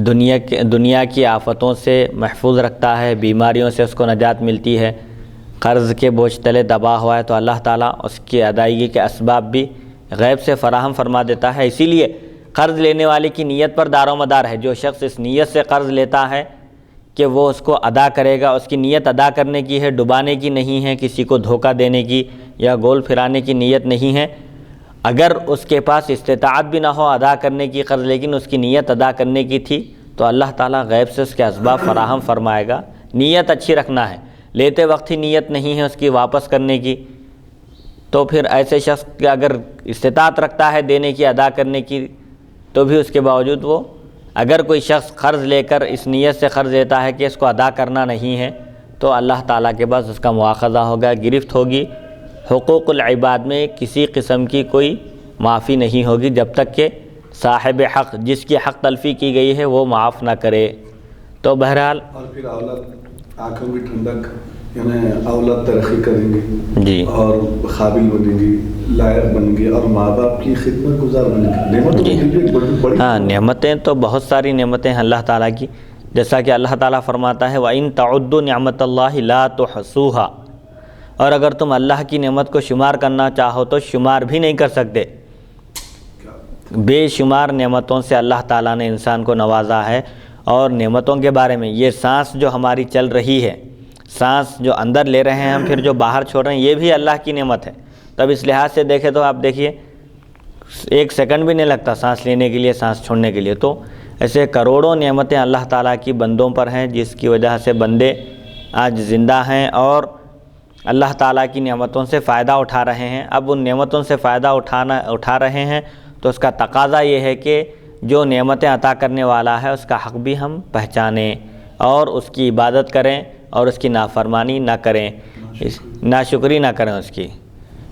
دنیا کی آفتوں سے محفوظ رکھتا ہے، بیماریوں سے اس کو نجات ملتی ہے، قرض کے بوجھ تلے دبا ہوا ہے تو اللہ تعالیٰ اس کی ادائیگی کے اسباب بھی غیب سے فراہم فرما دیتا ہے. اسی لیے قرض لینے والے کی نیت پر دار و مدار ہے. جو شخص اس نیت سے قرض لیتا ہے کہ وہ اس کو ادا کرے گا، اس کی نیت ادا کرنے کی ہے، ڈبانے کی نہیں ہے، کسی کو دھوکہ دینے کی یا گول پھرانے کی نیت نہیں ہے. اگر اس کے پاس استطاعت بھی نہ ہو ادا کرنے کی قرض، لیکن اس کی نیت ادا کرنے کی تھی تو اللہ تعالیٰ غیب سے اس کے اسباب فراہم فرمائے گا. نیت اچھی رکھنا ہے، لیتے وقت ہی نیت نہیں ہے اس کی واپس کرنے کی تو پھر ایسے شخص کہ اگر استطاعت رکھتا ہے دینے کی، ادا کرنے کی، تو بھی اس کے باوجود وہ اگر کوئی شخص قرض لے کر اس نیت سے قرض لیتا ہے کہ اس کو ادا کرنا نہیں ہے تو اللہ تعالیٰ کے پاس اس کا مواخذہ ہوگا، گرفت ہوگی. حقوق العباد میں کسی قسم کی کوئی معافی نہیں ہوگی جب تک کہ صاحب حق، جس کی حق تلفی کی گئی ہے، وہ معاف نہ کرے. تو بہرحال اور پھر اولاد آنکھوں کی ٹھنڈک، یعنی اولاد ترقی کریں گی جی اور قابل بنے گی، لائق بن گی اور ماں باپ کی خدمت گزار بنے گی. نعمتوں کے لیے بڑی ہاں، نعمتیں تو بہت ساری نعمتیں ہیں اللہ تعالیٰ کی، جیسا کہ اللہ تعالیٰ فرماتا ہے وَإِن تَعُدُّوا نِعْمَتَ اللَّهِ لَا تُحْصُوهَا، اور اگر تم اللہ کی نعمت کو شمار کرنا چاہو تو شمار بھی نہیں کر سکتے. بے شمار نعمتوں سے اللہ تعالیٰ نے انسان کو نوازا ہے. اور نعمتوں کے بارے میں یہ سانس جو ہماری چل رہی ہے، سانس جو اندر لے رہے ہیں ہم پھر جو باہر چھوڑ رہے ہیں، یہ بھی اللہ کی نعمت ہے. تب اس لحاظ سے دیکھیں تو آپ دیکھیے 1 سیکنڈ بھی نہیں لگتا سانس لینے کے لیے، سانس چھوڑنے کے لیے. تو ایسے کروڑوں نعمتیں اللہ تعالیٰ کی بندوں پر ہیں جس کی وجہ سے بندے آج زندہ ہیں اور اللہ تعالیٰ کی نعمتوں سے فائدہ اٹھا رہے ہیں. اب ان نعمتوں سے فائدہ اٹھا رہے ہیں تو اس کا تقاضا یہ ہے کہ جو نعمتیں عطا کرنے والا ہے اس کا حق بھی ہم پہچانیں اور اس کی عبادت کریں اور اس کی نافرمانی نہ کریں، ناشکری نہ کریں اس کی.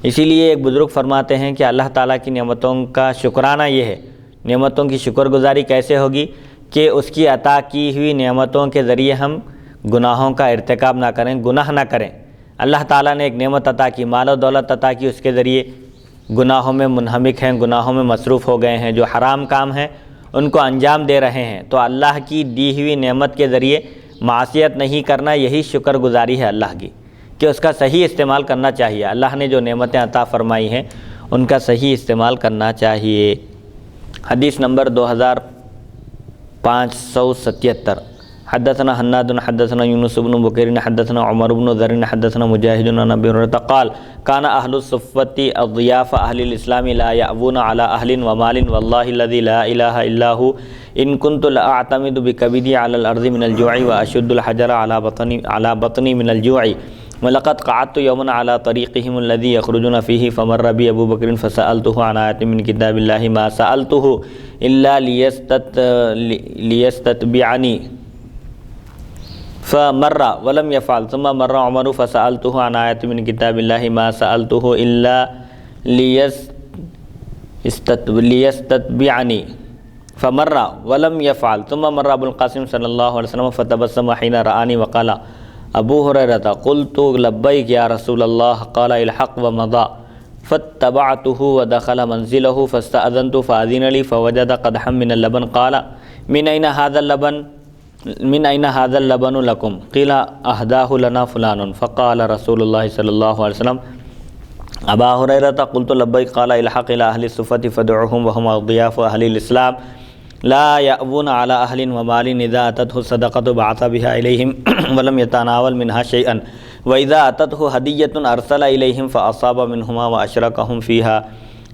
اسی لیے ایک بزرگ فرماتے ہیں کہ اللہ تعالیٰ کی نعمتوں کا شکرانہ یہ ہے، نعمتوں کی شکر گزاری کیسے ہوگی کہ اس کی عطا کی ہوئی نعمتوں کے ذریعے ہم گناہوں کا ارتکاب نہ کریں، گناہ نہ کریں۔ اللہ تعالیٰ نے ایک نعمت عطا کی، مال و دولت عطا کی، اس کے ذریعے گناہوں میں منہمک ہیں، گناہوں میں مصروف ہو گئے ہیں، جو حرام کام ہیں ان کو انجام دے رہے ہیں، تو اللہ کی دی ہوئی نعمت کے ذریعے معصیت نہیں کرنا، یہی شکر گزاری ہے اللہ کی، کہ اس کا صحیح استعمال کرنا چاہیے۔ اللہ نے جو نعمتیں عطا فرمائی ہیں ان کا صحیح استعمال کرنا چاہیے۔ حدیث نمبر 2577، حدثنا حناد حدثنا یونس بن بکیر حدثنا عمر بن ذر حدثنا مجاہد عن ابی ہریرہ قال کان اہل الصفۃ اضیاف اہل الاسلام لا یأوون علی اہل ومال واللہ الذی لا الہ الا هو ان كنت لاعتمد بکبدی علی الارض من الجوع واشد الحجر علی بطنی من الجوع ولقد قعدت یوما علی طریقهم الذی یخرجون فیہ فمر بی ابو بکر فسألته عن آیۃ من کتاب اللہ ما سألته الا لیستتبعنی فمر ولم يفعل ثم مر عمر فسألته عن آیۃ من کتاب اللہ ما سألته الا لیستتبعنی فمر ولم يفعل ثم مر ابو القاسم صلی اللہ علیہ وسلم فتبسم حين رآنی وقال ابو ہریرہ قلت لبیک یا رسول اللہ قال الحق ومضى فاتبعته ودخل منزله فاستأذنت فأذن لي فوجد قدحا من اللبن قال من أين هذا اللبن لكم قيل أهداه لنا فلان فقال رسول الله صلى الله عليه وسلم أبا هريرة قلت لبيك قال الحق إلى أهل الصفة فادعوهم وهم أضياف أهل الإسلام لا يأوون على أهل ومال إذا أتته الصدقة بعث بها إليهم ولم يتناول منها شيئا وإذا أتته هدية أرسل إليهم فأصاب منهما وأشركهم فيها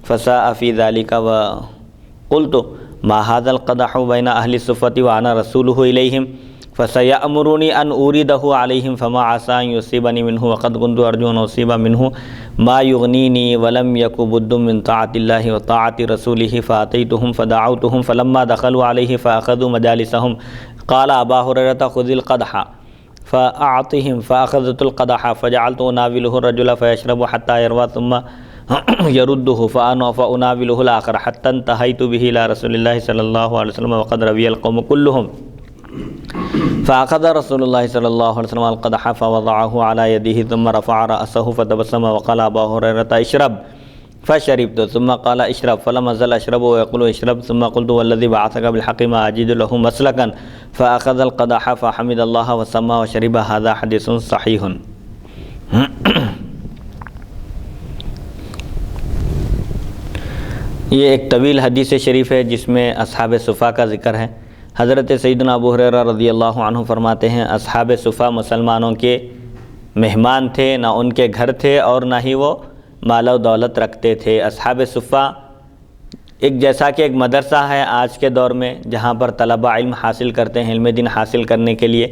فساء في ذلك وقلت ما هذا القدح بين أهل الصفة وأنا رسوله إليهم فسيأمرني أن أورده عليهم فما عسى أن يصيبني منه وقد كنت أرجو أن أصيب منه ما يغنيني ولم يك بد من طاعة الله وطاعة رسوله فأتيتهم فدعوتهم فلما دخلوا عليه فأخذوا مجالسهم قال أبا هريرة خذ القدح فأعطهم فأخذت القدح فجعلت أناوله الرجل فيشرب حتى يروى ثم يرده فأناوله الآخر حتى انتهيت به إلى رسول الله صلى الله عليه وسلم وقد روي القوم كلهم فأخذ رسول الله صلى الله عليه وسلم القدح فوضعه على يده ثم رفع رأسه فتبسم وقال أبا هريرة اشرب فشربت ثم قال اشرب فلم أزل أشرب ويقول اشرب ثم قلت والذي بعثك بالحق ما أجد له مسلكا فأخذ القدح فحمد الله وسمى وشرب هذا حديث صحيح۔ یہ ایک طویل حدیث شریف ہے جس میں اصحاب صفا کا ذکر ہے۔ حضرت سیدنا ابو ہریرہ رضی اللہ عنہ فرماتے ہیں اصحاب صفا مسلمانوں کے مہمان تھے، نہ ان کے گھر تھے اور نہ ہی وہ مال و دولت رکھتے تھے۔ اصحاب صفا ایک جیسا کہ ایک مدرسہ ہے آج کے دور میں جہاں پر طلبہ علم حاصل کرتے ہیں، علم دین حاصل کرنے کے لیے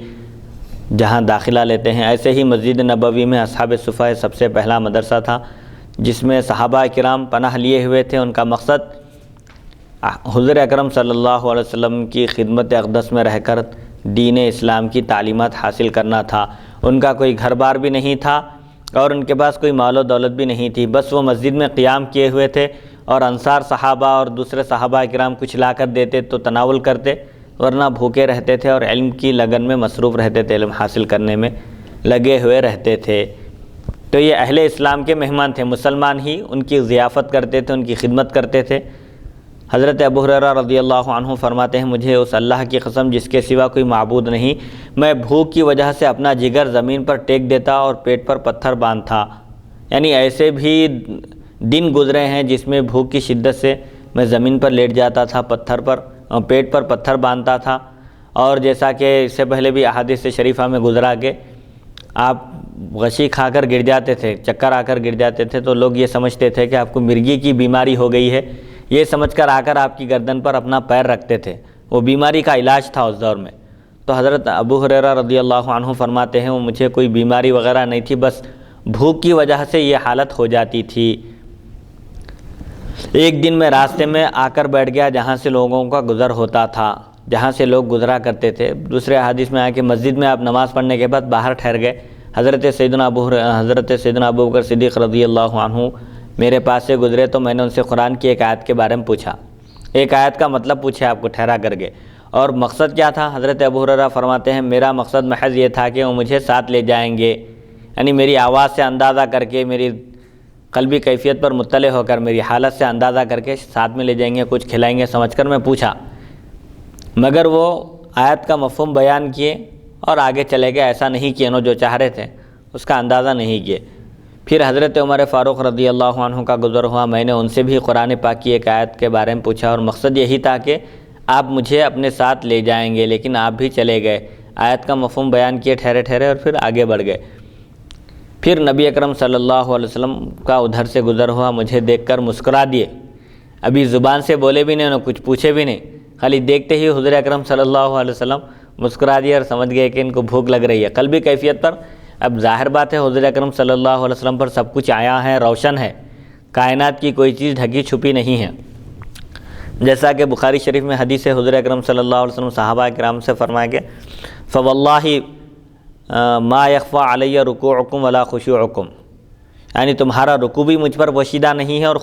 جہاں داخلہ لیتے ہیں، ایسے ہی مسجد نبوی میں اصحاب صفا سب سے پہلا مدرسہ تھا جس میں صحابہ کرام پناہ لیے ہوئے تھے۔ ان کا مقصد حضور اکرم صلی اللہ علیہ وسلم کی خدمت اقدس میں رہ کر دین اسلام کی تعلیمات حاصل کرنا تھا۔ ان کا کوئی گھر بار بھی نہیں تھا اور ان کے پاس کوئی مال و دولت بھی نہیں تھی، بس وہ مسجد میں قیام کیے ہوئے تھے اور انصار صحابہ اور دوسرے صحابہ کرام کچھ لا کر دیتے تو تناول کرتے، ورنہ بھوکے رہتے تھے اور علم کی لگن میں مصروف رہتے تھے، علم حاصل کرنے میں لگے ہوئے رہتے تھے۔ تو یہ اہل اسلام کے مہمان تھے، مسلمان ہی ان کی ضیافت کرتے تھے، ان کی خدمت کرتے تھے۔ حضرت ابو ہریرہ رضی اللہ عنہ فرماتے ہیں مجھے اس اللہ کی قسم جس کے سوا کوئی معبود نہیں، میں بھوک کی وجہ سے اپنا جگر زمین پر ٹیک دیتا اور پیٹ پر پتھر باندھتا۔ یعنی ایسے بھی دن گزرے ہیں جس میں بھوک کی شدت سے میں زمین پر لیٹ جاتا تھا، پیٹ پر پتھر باندھتا تھا، اور جیسا کہ اس سے پہلے بھی احادیث شریفہ میں گزرا کہ آپ غشی کھا کر گر جاتے تھے، چکر آ کر گر جاتے تھے تو لوگ یہ سمجھتے تھے کہ آپ کو مرگی کی بیماری ہو گئی ہے، یہ سمجھ کر آ کر آپ کی گردن پر اپنا پیر رکھتے تھے۔ وہ بیماری کا علاج تھا اس دور میں۔ تو حضرت ابو ہریرہ رضی اللہ عنہ فرماتے ہیں وہ مجھے کوئی بیماری وغیرہ نہیں تھی، بس بھوک کی وجہ سے یہ حالت ہو جاتی تھی۔ ایک دن میں راستے میں آ کر بیٹھ گیا جہاں سے لوگوں کا گزر ہوتا تھا، جہاں سے لوگ گزرا کرتے تھے۔ دوسرے حدیث میں آیا کہ مسجد میں آپ نماز پڑھنے کے بعد باہر ٹھہر گئے۔ حضرت سیدنا ابو بکر صدیق رضی اللہ عنہ میرے پاس سے گزرے تو میں نے ان سے قرآن کی ایک آیت کے بارے میں پوچھا، ایک آیت کا مطلب پوچھا آپ کو ٹھہرا کر کے، اور مقصد کیا تھا؟ حضرت ابو ہریرہ فرماتے ہیں میرا مقصد محض یہ تھا کہ وہ مجھے ساتھ لے جائیں گے، یعنی میری آواز سے اندازہ کر کے، میری قلبی کیفیت پر مطلع ہو کر، میری حالت سے اندازہ کر کے ساتھ میں لے جائیں گے، کچھ کھلائیں گے سمجھ کر میں پوچھا، مگر وہ آیت کا مفہوم بیان کیے اور آگے چلے گئے، ایسا نہیں کیے، انہوں جو چاہ رہے تھے اس کا اندازہ نہیں کیے۔ پھر حضرت عمر فاروق رضی اللہ عنہ کا گزر ہوا، میں نے ان سے بھی قرآن پاک کی ایک آیت کے بارے میں پوچھا، اور مقصد یہی تھا کہ آپ مجھے اپنے ساتھ لے جائیں گے، لیکن آپ بھی چلے گئے، آیت کا مفہوم بیان کیے ٹھہرے ٹھہرے، اور پھر آگے بڑھ گئے۔ پھر نبی اکرم صلی اللہ علیہ وسلم کا ادھر سے گزر ہوا، مجھے دیکھ کر مسکرا دیے، ابھی زبان سے بولے بھی نہیں، انہوں کچھ پوچھے بھی نہیں، خالی دیکھتے ہی حضور اکرم صلی اللہ علیہ وسلم مسکرا دیے اور سمجھ گئے کہ ان کو بھوک لگ رہی ہے۔ قلبی کیفیت پر اب ظاہر بات ہے حضور اکرم صلی اللہ علیہ وسلم پر سب کچھ عیاں ہے، روشن ہے، کائنات کی کوئی چیز ڈھکی چھپی نہیں ہے، جیسا کہ بخاری شریف میں حدیث ہے، حضور اکرم صلی اللہ علیہ وسلم صحابہ کرام سے فرمایا کہ فواللہ ما یخفی علی رکوعکم ولا خشوعکم، یعنی تمہارا رکوع بھی مجھ پر پوشیدہ نہیں ہے، اور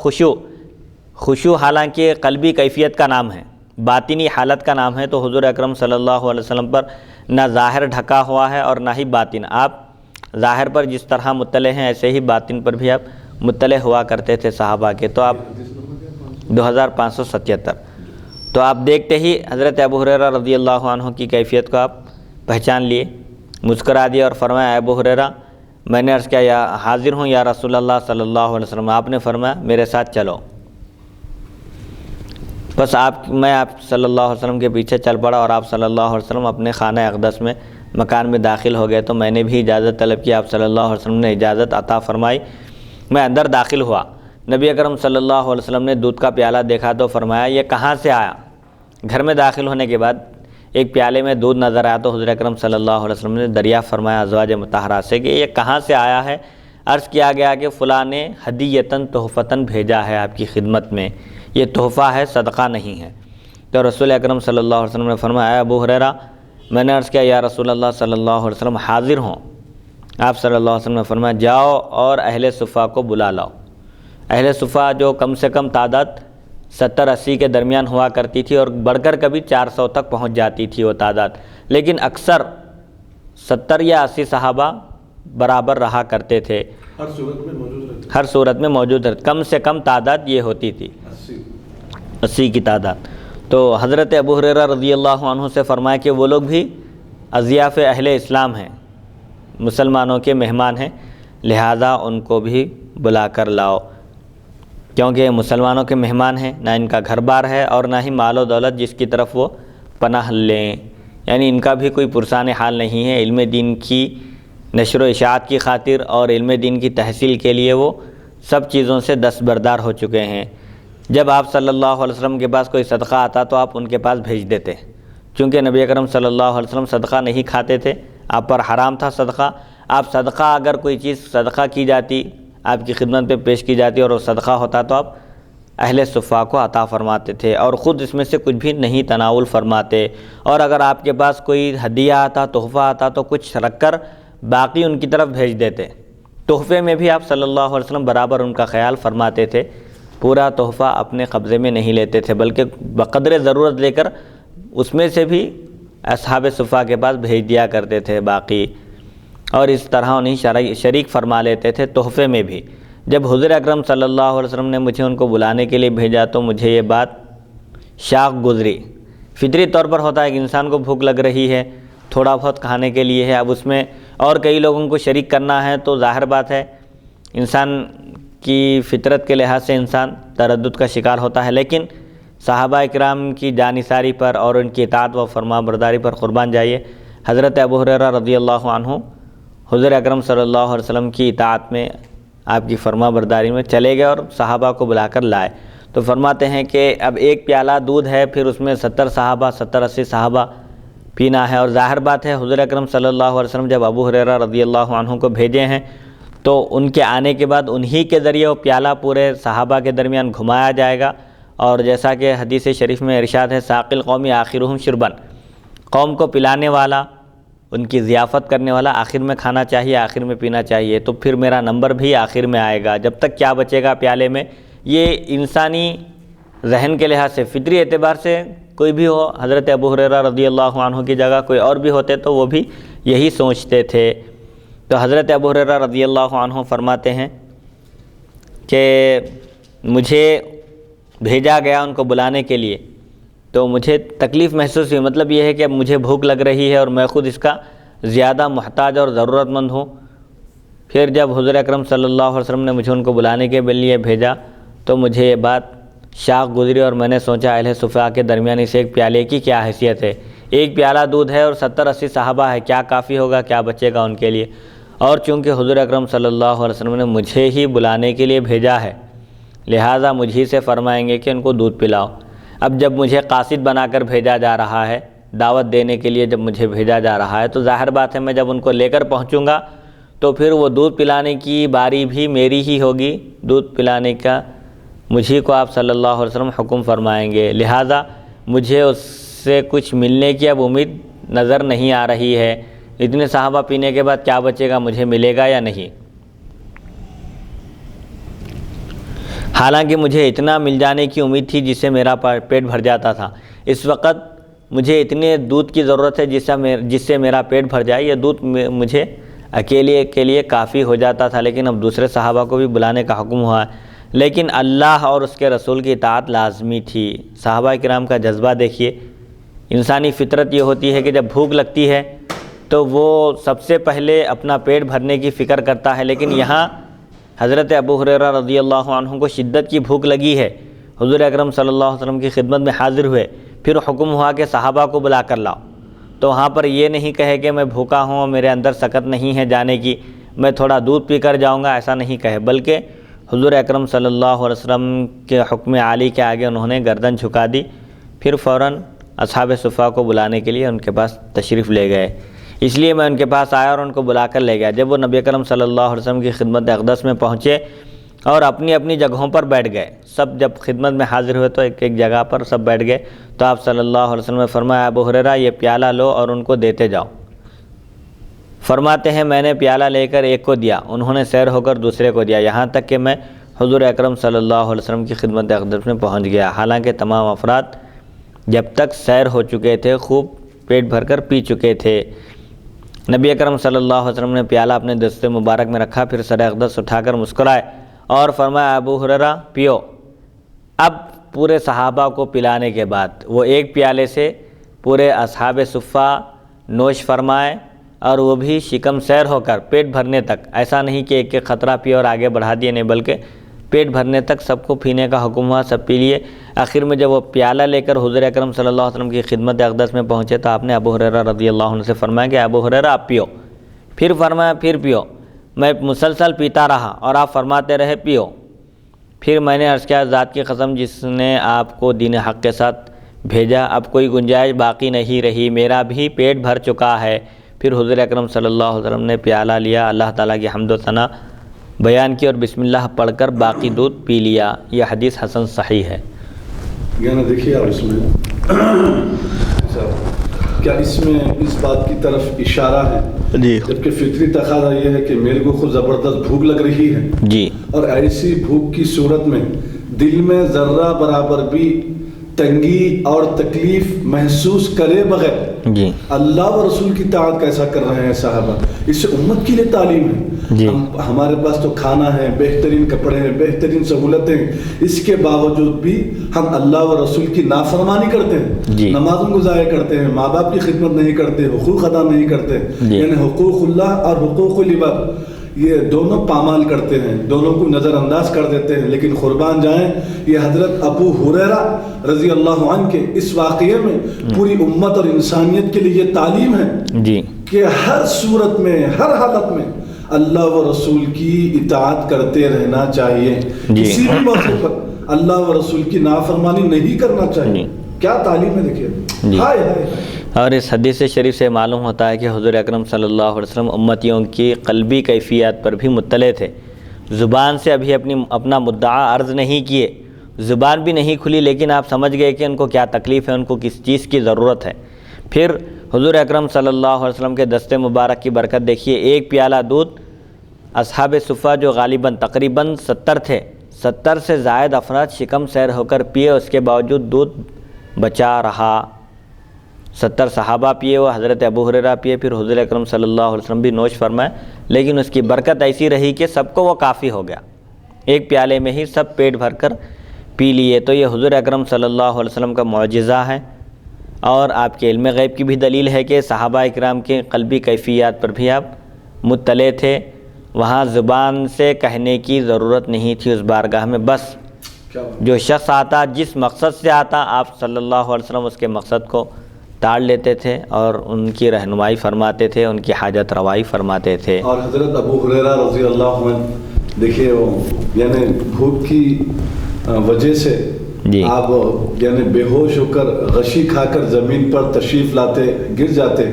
خشوع حالانکہ قلبی کیفیت کا نام ہے، باطنی حالت کا نام ہے، تو حضور اکرم صلی اللہ علیہ وسلم پر نہ ظاہر ڈھکا ہوا ہے اور نہ ہی باطن، آپ ظاہر پر جس طرح مطلع ہیں ایسے ہی باطن پر بھی آپ مطلع ہوا کرتے تھے صحابہ کے۔ تو آپ 2577، تو آپ دیکھتے ہی حضرت ابو ہریرہ رضی اللہ عنہ کی کیفیت کو آپ پہچان لیے، مسکرا دیا اور فرمایا اے ابو ہریرہ، میں نے عرض کیا یا حاضر ہوں یا رسول اللہ صلی اللہ علیہ وسلم، آپ نے فرمایا میرے ساتھ چلو، بس میں آپ صلی اللہ علیہ وسلم کے پیچھے چل پڑا، اور آپ صلی اللہ علیہ وسلم اپنے خانہ اقدس میں مکان میں داخل ہو گئے، تو میں نے بھی اجازت طلب کی، آپ صلی اللہ علیہ وسلم نے اجازت عطا فرمائی، میں اندر داخل ہوا، نبی اکرم صلی اللہ علیہ وسلم نے دودھ کا پیالہ دیکھا تو فرمایا یہ کہاں سے آیا؟ گھر میں داخل ہونے کے بعد ایک پیالے میں دودھ نظر آیا تو حضور اکرم صلی اللہ علیہ وسلم نے دریافت فرمایا ازواج مطہرات سے کہ یہ کہاں سے آیا ہے؟ عرض کیا گیا کہ فلاں نے ہدیتاً تحفتاً بھیجا ہے آپ کی خدمت میں، یہ تحفہ ہے، صدقہ نہیں ہے۔ تو رسول اکرم صلی اللہ علیہ وسلم نے فرمایا اے ابو ہریرہ، میں نے عرض کیا یا رسول اللہ صلی اللہ علیہ وسلم حاضر ہوں، آپ صلی اللہ علیہ وسلم نے فرمایا جاؤ اور اہل صفہ کو بلا لاؤ۔ اہل صفہ جو کم سے کم تعداد 70-80 کے درمیان ہوا کرتی تھی، اور بڑھ کر کبھی 400 تک پہنچ جاتی تھی وہ تعداد، لیکن اکثر 70 یا 80 صحابہ برابر رہا کرتے تھے، ہر صورت میں موجود رہتے، ہر صورت میں موجود رہتے، کم سے کم تعداد یہ ہوتی تھی 80 کی تعداد۔ تو حضرت ابو ہریرہ رضی اللہ عنہ سے فرمایا کہ وہ لوگ بھی اضیاف اہل اسلام ہیں، مسلمانوں کے مہمان ہیں، لہذا ان کو بھی بلا کر لاؤ، کیونکہ مسلمانوں کے مہمان ہیں، نہ ان کا گھر بار ہے اور نہ ہی مال و دولت جس کی طرف وہ پناہ لیں، یعنی ان کا بھی کوئی پرسان حال نہیں ہے، علم دین کی نشر و اشاعت کی خاطر اور علم دین کی تحصیل کے لیے وہ سب چیزوں سے دستبردار ہو چکے ہیں۔ جب آپ صلی اللہ علیہ وسلم کے پاس کوئی صدقہ آتا تو آپ ان کے پاس بھیج دیتے، چونکہ نبی اکرم صلی اللہ علیہ وسلم صدقہ نہیں کھاتے تھے، آپ پر حرام تھا صدقہ، آپ صدقہ اگر کوئی چیز صدقہ کی جاتی، آپ کی خدمت پہ پیش کی جاتی اور وہ صدقہ ہوتا تو آپ اہل صفہ کو عطا فرماتے تھے، اور خود اس میں سے کچھ بھی نہیں تناول فرماتے، اور اگر آپ کے پاس کوئی ہدیہ آتا، تحفہ آتا تو کچھ رکھ کر باقی ان کی طرف بھیج دیتے، تحفے میں بھی آپ صلی اللہ علیہ وسلم برابر ان کا خیال فرماتے تھے، پورا تحفہ اپنے قبضے میں نہیں لیتے تھے بلکہ بقدر ضرورت لے کر اس میں سے بھی اصحاب صفہ کے پاس بھیج دیا کرتے تھے باقی، اور اس طرح انہیں شریک فرما لیتے تھے تحفے میں بھی۔ جب حضور اکرم صلی اللہ علیہ وسلم نے مجھے ان کو بلانے کے لیے بھیجا تو مجھے یہ بات شاق گزری، فطری طور پر ہوتا ہے کہ انسان کو بھوک لگ رہی ہے، تھوڑا بہت کھانے کے لیے ہے، اب اس میں اور کئی لوگوں کو شریک کرنا ہے تو ظاہر بات ہے انسان کی فطرت کے لحاظ سے انسان تردد کا شکار ہوتا ہے، لیکن صحابہ اکرام کی جانثاری پر اور ان کی اطاعت و فرما برداری پر قربان جائیے، حضرت ابو ہریرہ رضی اللہ عنہ حضور اکرم صلی اللہ علیہ وسلم کی اطاعت میں، آپ کی فرما برداری میں چلے گئے اور صحابہ کو بلا کر لائے۔ تو فرماتے ہیں کہ اب ایک پیالہ دودھ ہے، پھر اس میں 70-80 صحابہ پینا ہے، اور ظاہر بات ہے حضور اکرم صلی اللہ علیہ وسلم جب ابو ہریرہ رضی اللہ عنہ کو بھیجے ہیں تو ان کے آنے کے بعد انہی کے ذریعے وہ پیالہ پورے صحابہ کے درمیان گھمایا جائے گا، اور جیسا کہ حدیث شریف میں ارشاد ہے ساقی القوم آخرہم شربن، قوم کو پلانے والا ان کی ضیافت کرنے والا آخر میں کھانا چاہیے، آخر میں پینا چاہیے، تو پھر میرا نمبر بھی آخر میں آئے گا، جب تک کیا بچے گا پیالے میں۔ یہ انسانی ذہن کے لحاظ سے، فطری اعتبار سے کوئی بھی ہو، حضرت ابو ہریرہ رضی اللہ عنہ کی جگہ کوئی اور بھی ہوتے تو وہ بھی یہی سوچتے تھے۔ تو حضرت ابو ہریرہ رضی اللہ عنہ فرماتے ہیں کہ مجھے بھیجا گیا ان کو بلانے کے لیے، تو مجھے تکلیف محسوس ہوئی، مطلب یہ ہے کہ اب مجھے بھوک لگ رہی ہے اور میں خود اس کا زیادہ محتاج اور ضرورت مند ہوں۔ پھر جب حضور اکرم صلی اللہ علیہ وسلم نے مجھے ان کو بلانے کے لیے بھیجا تو مجھے یہ بات شاق گزری، اور میں نے سوچا اہل صفحہ کے درمیان اس ایک پیالے کی کیا حیثیت ہے، ایک پیالہ دودھ ہے اور 70-80 صحابہ ہے، کیا کافی ہوگا، کیا بچے گا ان کے لیے؟ اور چونکہ حضور اکرم صلی اللہ علیہ وسلم نے مجھے ہی بلانے کے لیے بھیجا ہے، لہٰذا مجھے سے فرمائیں گے کہ ان کو دودھ پلاؤ۔ اب جب مجھے قاصد بنا کر بھیجا جا رہا ہے، دعوت دینے کے لیے جب مجھے بھیجا جا رہا ہے، تو ظاہر بات ہے میں جب ان کو لے کر پہنچوں گا تو پھر وہ دودھ پلانے کی باری بھی میری ہی ہوگی، دودھ پلانے کا مجھے کو آپ صلی اللہ علیہ وسلم حکم فرمائیں گے، لہٰذا مجھے اس سے کچھ ملنے کی اب امید نظر نہیں آ رہی ہے، اتنے صحابہ پینے کے بعد کیا بچے گا، مجھے ملے گا یا نہیں؟ حالانکہ مجھے اتنا مل جانے کی امید تھی جس سے میرا پیٹ بھر جاتا تھا، اس وقت مجھے اتنے دودھ کی ضرورت ہے جس سے میرا پیٹ بھر جائے، یہ دودھ مجھے اکیلے کے لیے کافی ہو جاتا تھا، لیکن اب دوسرے صحابہ کو بھی بلانے کا حکم ہوا ہے، لیکن اللہ اور اس کے رسول کی اطاعت لازمی تھی۔ صحابہ کرام کا جذبہ دیکھیے، انسانی فطرت یہ ہوتی ہے کہ جب بھوک لگتی ہے تو وہ سب سے پہلے اپنا پیٹ بھرنے کی فکر کرتا ہے، لیکن یہاں حضرت ابو ہریرہ رضی اللہ عنہ کو شدت کی بھوک لگی ہے، حضور اکرم صلی اللہ علیہ وسلم کی خدمت میں حاضر ہوئے، پھر حکم ہوا کہ صحابہ کو بلا کر لاؤ، تو وہاں پر یہ نہیں کہے کہ میں بھوکا ہوں اور میرے اندر سکت نہیں ہے جانے کی، میں تھوڑا دودھ پی کر جاؤں گا، ایسا نہیں کہے، بلکہ حضور اکرم صلی اللہ علیہ وسلم کے حکم عالی کے آگے انہوں نے گردن جھکا دی، پھر فوراً اصحاب صفہ کو بلانے کے لیے ان کے پاس تشریف لے گئے۔ اس لیے میں ان کے پاس آیا اور ان کو بلا کر لے گیا۔ جب وہ نبی اکرم صلی اللہ علیہ وسلم کی خدمت اقدس میں پہنچے اور اپنی اپنی جگہوں پر بیٹھ گئے، سب جب خدمت میں حاضر ہوئے تو ایک جگہ پر سب بیٹھ گئے، تو آپ صلی اللہ علیہ وسلم نے فرمایا ابو ہریرہ یہ پیالہ لو اور ان کو دیتے جاؤ۔ فرماتے ہیں میں نے پیالہ لے کر ایک کو دیا، انہوں نے سیر ہو کر دوسرے کو دیا، یہاں تک کہ میں حضور اکرم صلی اللہ علیہ وسلم کی خدمت اقدس میں پہنچ گیا، حالانکہ تمام افراد جب تک سیر ہو چکے تھے خوب پیٹ بھر کر پی چکے تھے۔ نبی اکرم صلی اللہ علیہ وسلم نے پیالہ اپنے دست مبارک میں رکھا، پھر سر اقدس اٹھا کر مسکرائے اور فرمایا ابو ہریرہ پیو۔ اب پورے صحابہ کو پلانے کے بعد وہ ایک پیالے سے پورے اصحاب صفہ نوش فرمائے، اور وہ بھی شکم سیر ہو کر پیٹ بھرنے تک، ایسا نہیں کہ ایک خطرہ پی اور آگے بڑھا دیے، نہیں، بلکہ پیٹ بھرنے تک سب کو پینے کا حکم ہوا، سب پی لیے۔ آخر میں جب وہ پیالہ لے کر حضور اکرم صلی اللہ علیہ وسلم کی خدمت اقدس میں پہنچے تو آپ نے ابو ہریرہ رضی اللہ عنہ سے فرمایا کہ ابو ہریرہ آپ پیو، پھر فرمایا پھر پیو، میں مسلسل پیتا رہا اور آپ فرماتے رہے پیو۔ پھر میں نے عرض کیا ذات کی قسم جس نے آپ کو دین حق کے ساتھ بھیجا، اب کوئی گنجائش باقی نہیں رہی، میرا بھی پیٹ بھر چکا ہے۔ پھر حضور اکرم صلی اللہ علیہ وسلم نے پیالہ لیا، اللہ تعالیٰ کی حمد و ثنا بیان کی اور بسم اللہ پڑھ کر باقی دودھ پی لیا۔ یہ حدیث حسن صحیح ہے۔ یعنی دیکھیے آپ اس میں کیا اس میں اس بات کی طرف اشارہ ہے جی، جبکہ فطری تقاضا یہ ہے کہ میرے کو خود زبردست بھوک لگ رہی ہے جی، اور ایسی بھوک کی صورت میں دل میں ذرہ برابر بھی تنگی اور تکلیف محسوس کرے بغیر جی، اللہ و رسول کی اطاعت کیسا کر رہے ہیں صحابہ؟ اس سے امت کے لیے تعلیم ہے۔ جی، ہمارے پاس تو کھانا ہے، بہترین کپڑے ہیں، بہترین سہولتیں، اس کے باوجود بھی ہم اللہ و رسول کی نافرمانی کرتے ہیں، جی، نمازوں کو ضائع کرتے ہیں، ماں باپ کی خدمت نہیں کرتے، حقوق ادا نہیں کرتے، جی، یعنی حقوق اللہ اور حقوق العباد یہ دونوں پامال کرتے ہیں، دونوں کو نظر انداز کر دیتے ہیں۔ لیکن قربان جائیں یہ حضرت ابو ہریرہ رضی اللہ عنہ کے اس واقعے میں پوری امت اور انسانیت کے لیے یہ تعلیم ہے جی، کہ ہر صورت میں، ہر حالت میں اللہ و رسول کی اطاعت کرتے رہنا چاہیے، جی، کسی بھی موقع پر اللہ و رسول کی نافرمانی نہیں کرنا چاہیے۔ جی، کیا تعلیم ہے دیکھیے، جی۔ ہائے ہائے۔ اور اس حدیث شریف سے معلوم ہوتا ہے کہ حضور اکرم صلی اللہ علیہ وسلم امتیوں کی قلبی کیفیات پر بھی مطلع تھے، زبان سے ابھی اپنا مدعا عرض نہیں کیے، زبان بھی نہیں کھلی، لیکن آپ سمجھ گئے کہ ان کو کیا تکلیف ہے، ان کو کس چیز کی ضرورت ہے۔ پھر حضور اکرم صلی اللہ علیہ وسلم کے دست مبارک کی برکت دیکھیے، ایک پیالہ دودھ اصحاب صفہ جو غالباً تقریباً 70 تھے، 70 سے زائد افراد شکم سیر ہو کر پیے، اس کے باوجود دودھ بچا رہا۔ 70 صحابہ پیے، وہ حضرت ابو ہریرہ پیے، پھر حضور اکرم صلی اللہ علیہ وسلم بھی نوش فرمائے، لیکن اس کی برکت ایسی رہی کہ سب کو وہ کافی ہو گیا، ایک پیالے میں ہی سب پیٹ بھر کر پی لیے۔ تو یہ حضور اکرم صلی اللہ علیہ وسلم کا معجزہ ہے، اور آپ کے علم غیب کی بھی دلیل ہے کہ صحابہ اکرام کے قلبی کیفیات پر بھی آپ مطلع تھے، وہاں زبان سے کہنے کی ضرورت نہیں تھی اس بارگاہ میں، بس جو شخص آتا جس مقصد سے آتا آپ صلی اللہ علیہ وسلم اس کے مقصد کو ٹال لیتے تھے اور ان کی رہنمائی فرماتے تھے، ان کی حاجت روائی فرماتے تھے۔ اور حضرت ابو ہریرہ رضی اللہ عنہ دیکھیے، یعنی بھوک کی وجہ سے جی آپ یعنی بے ہوش ہو کر غشی کھا کر زمین پر تشریف لاتے، گر جاتے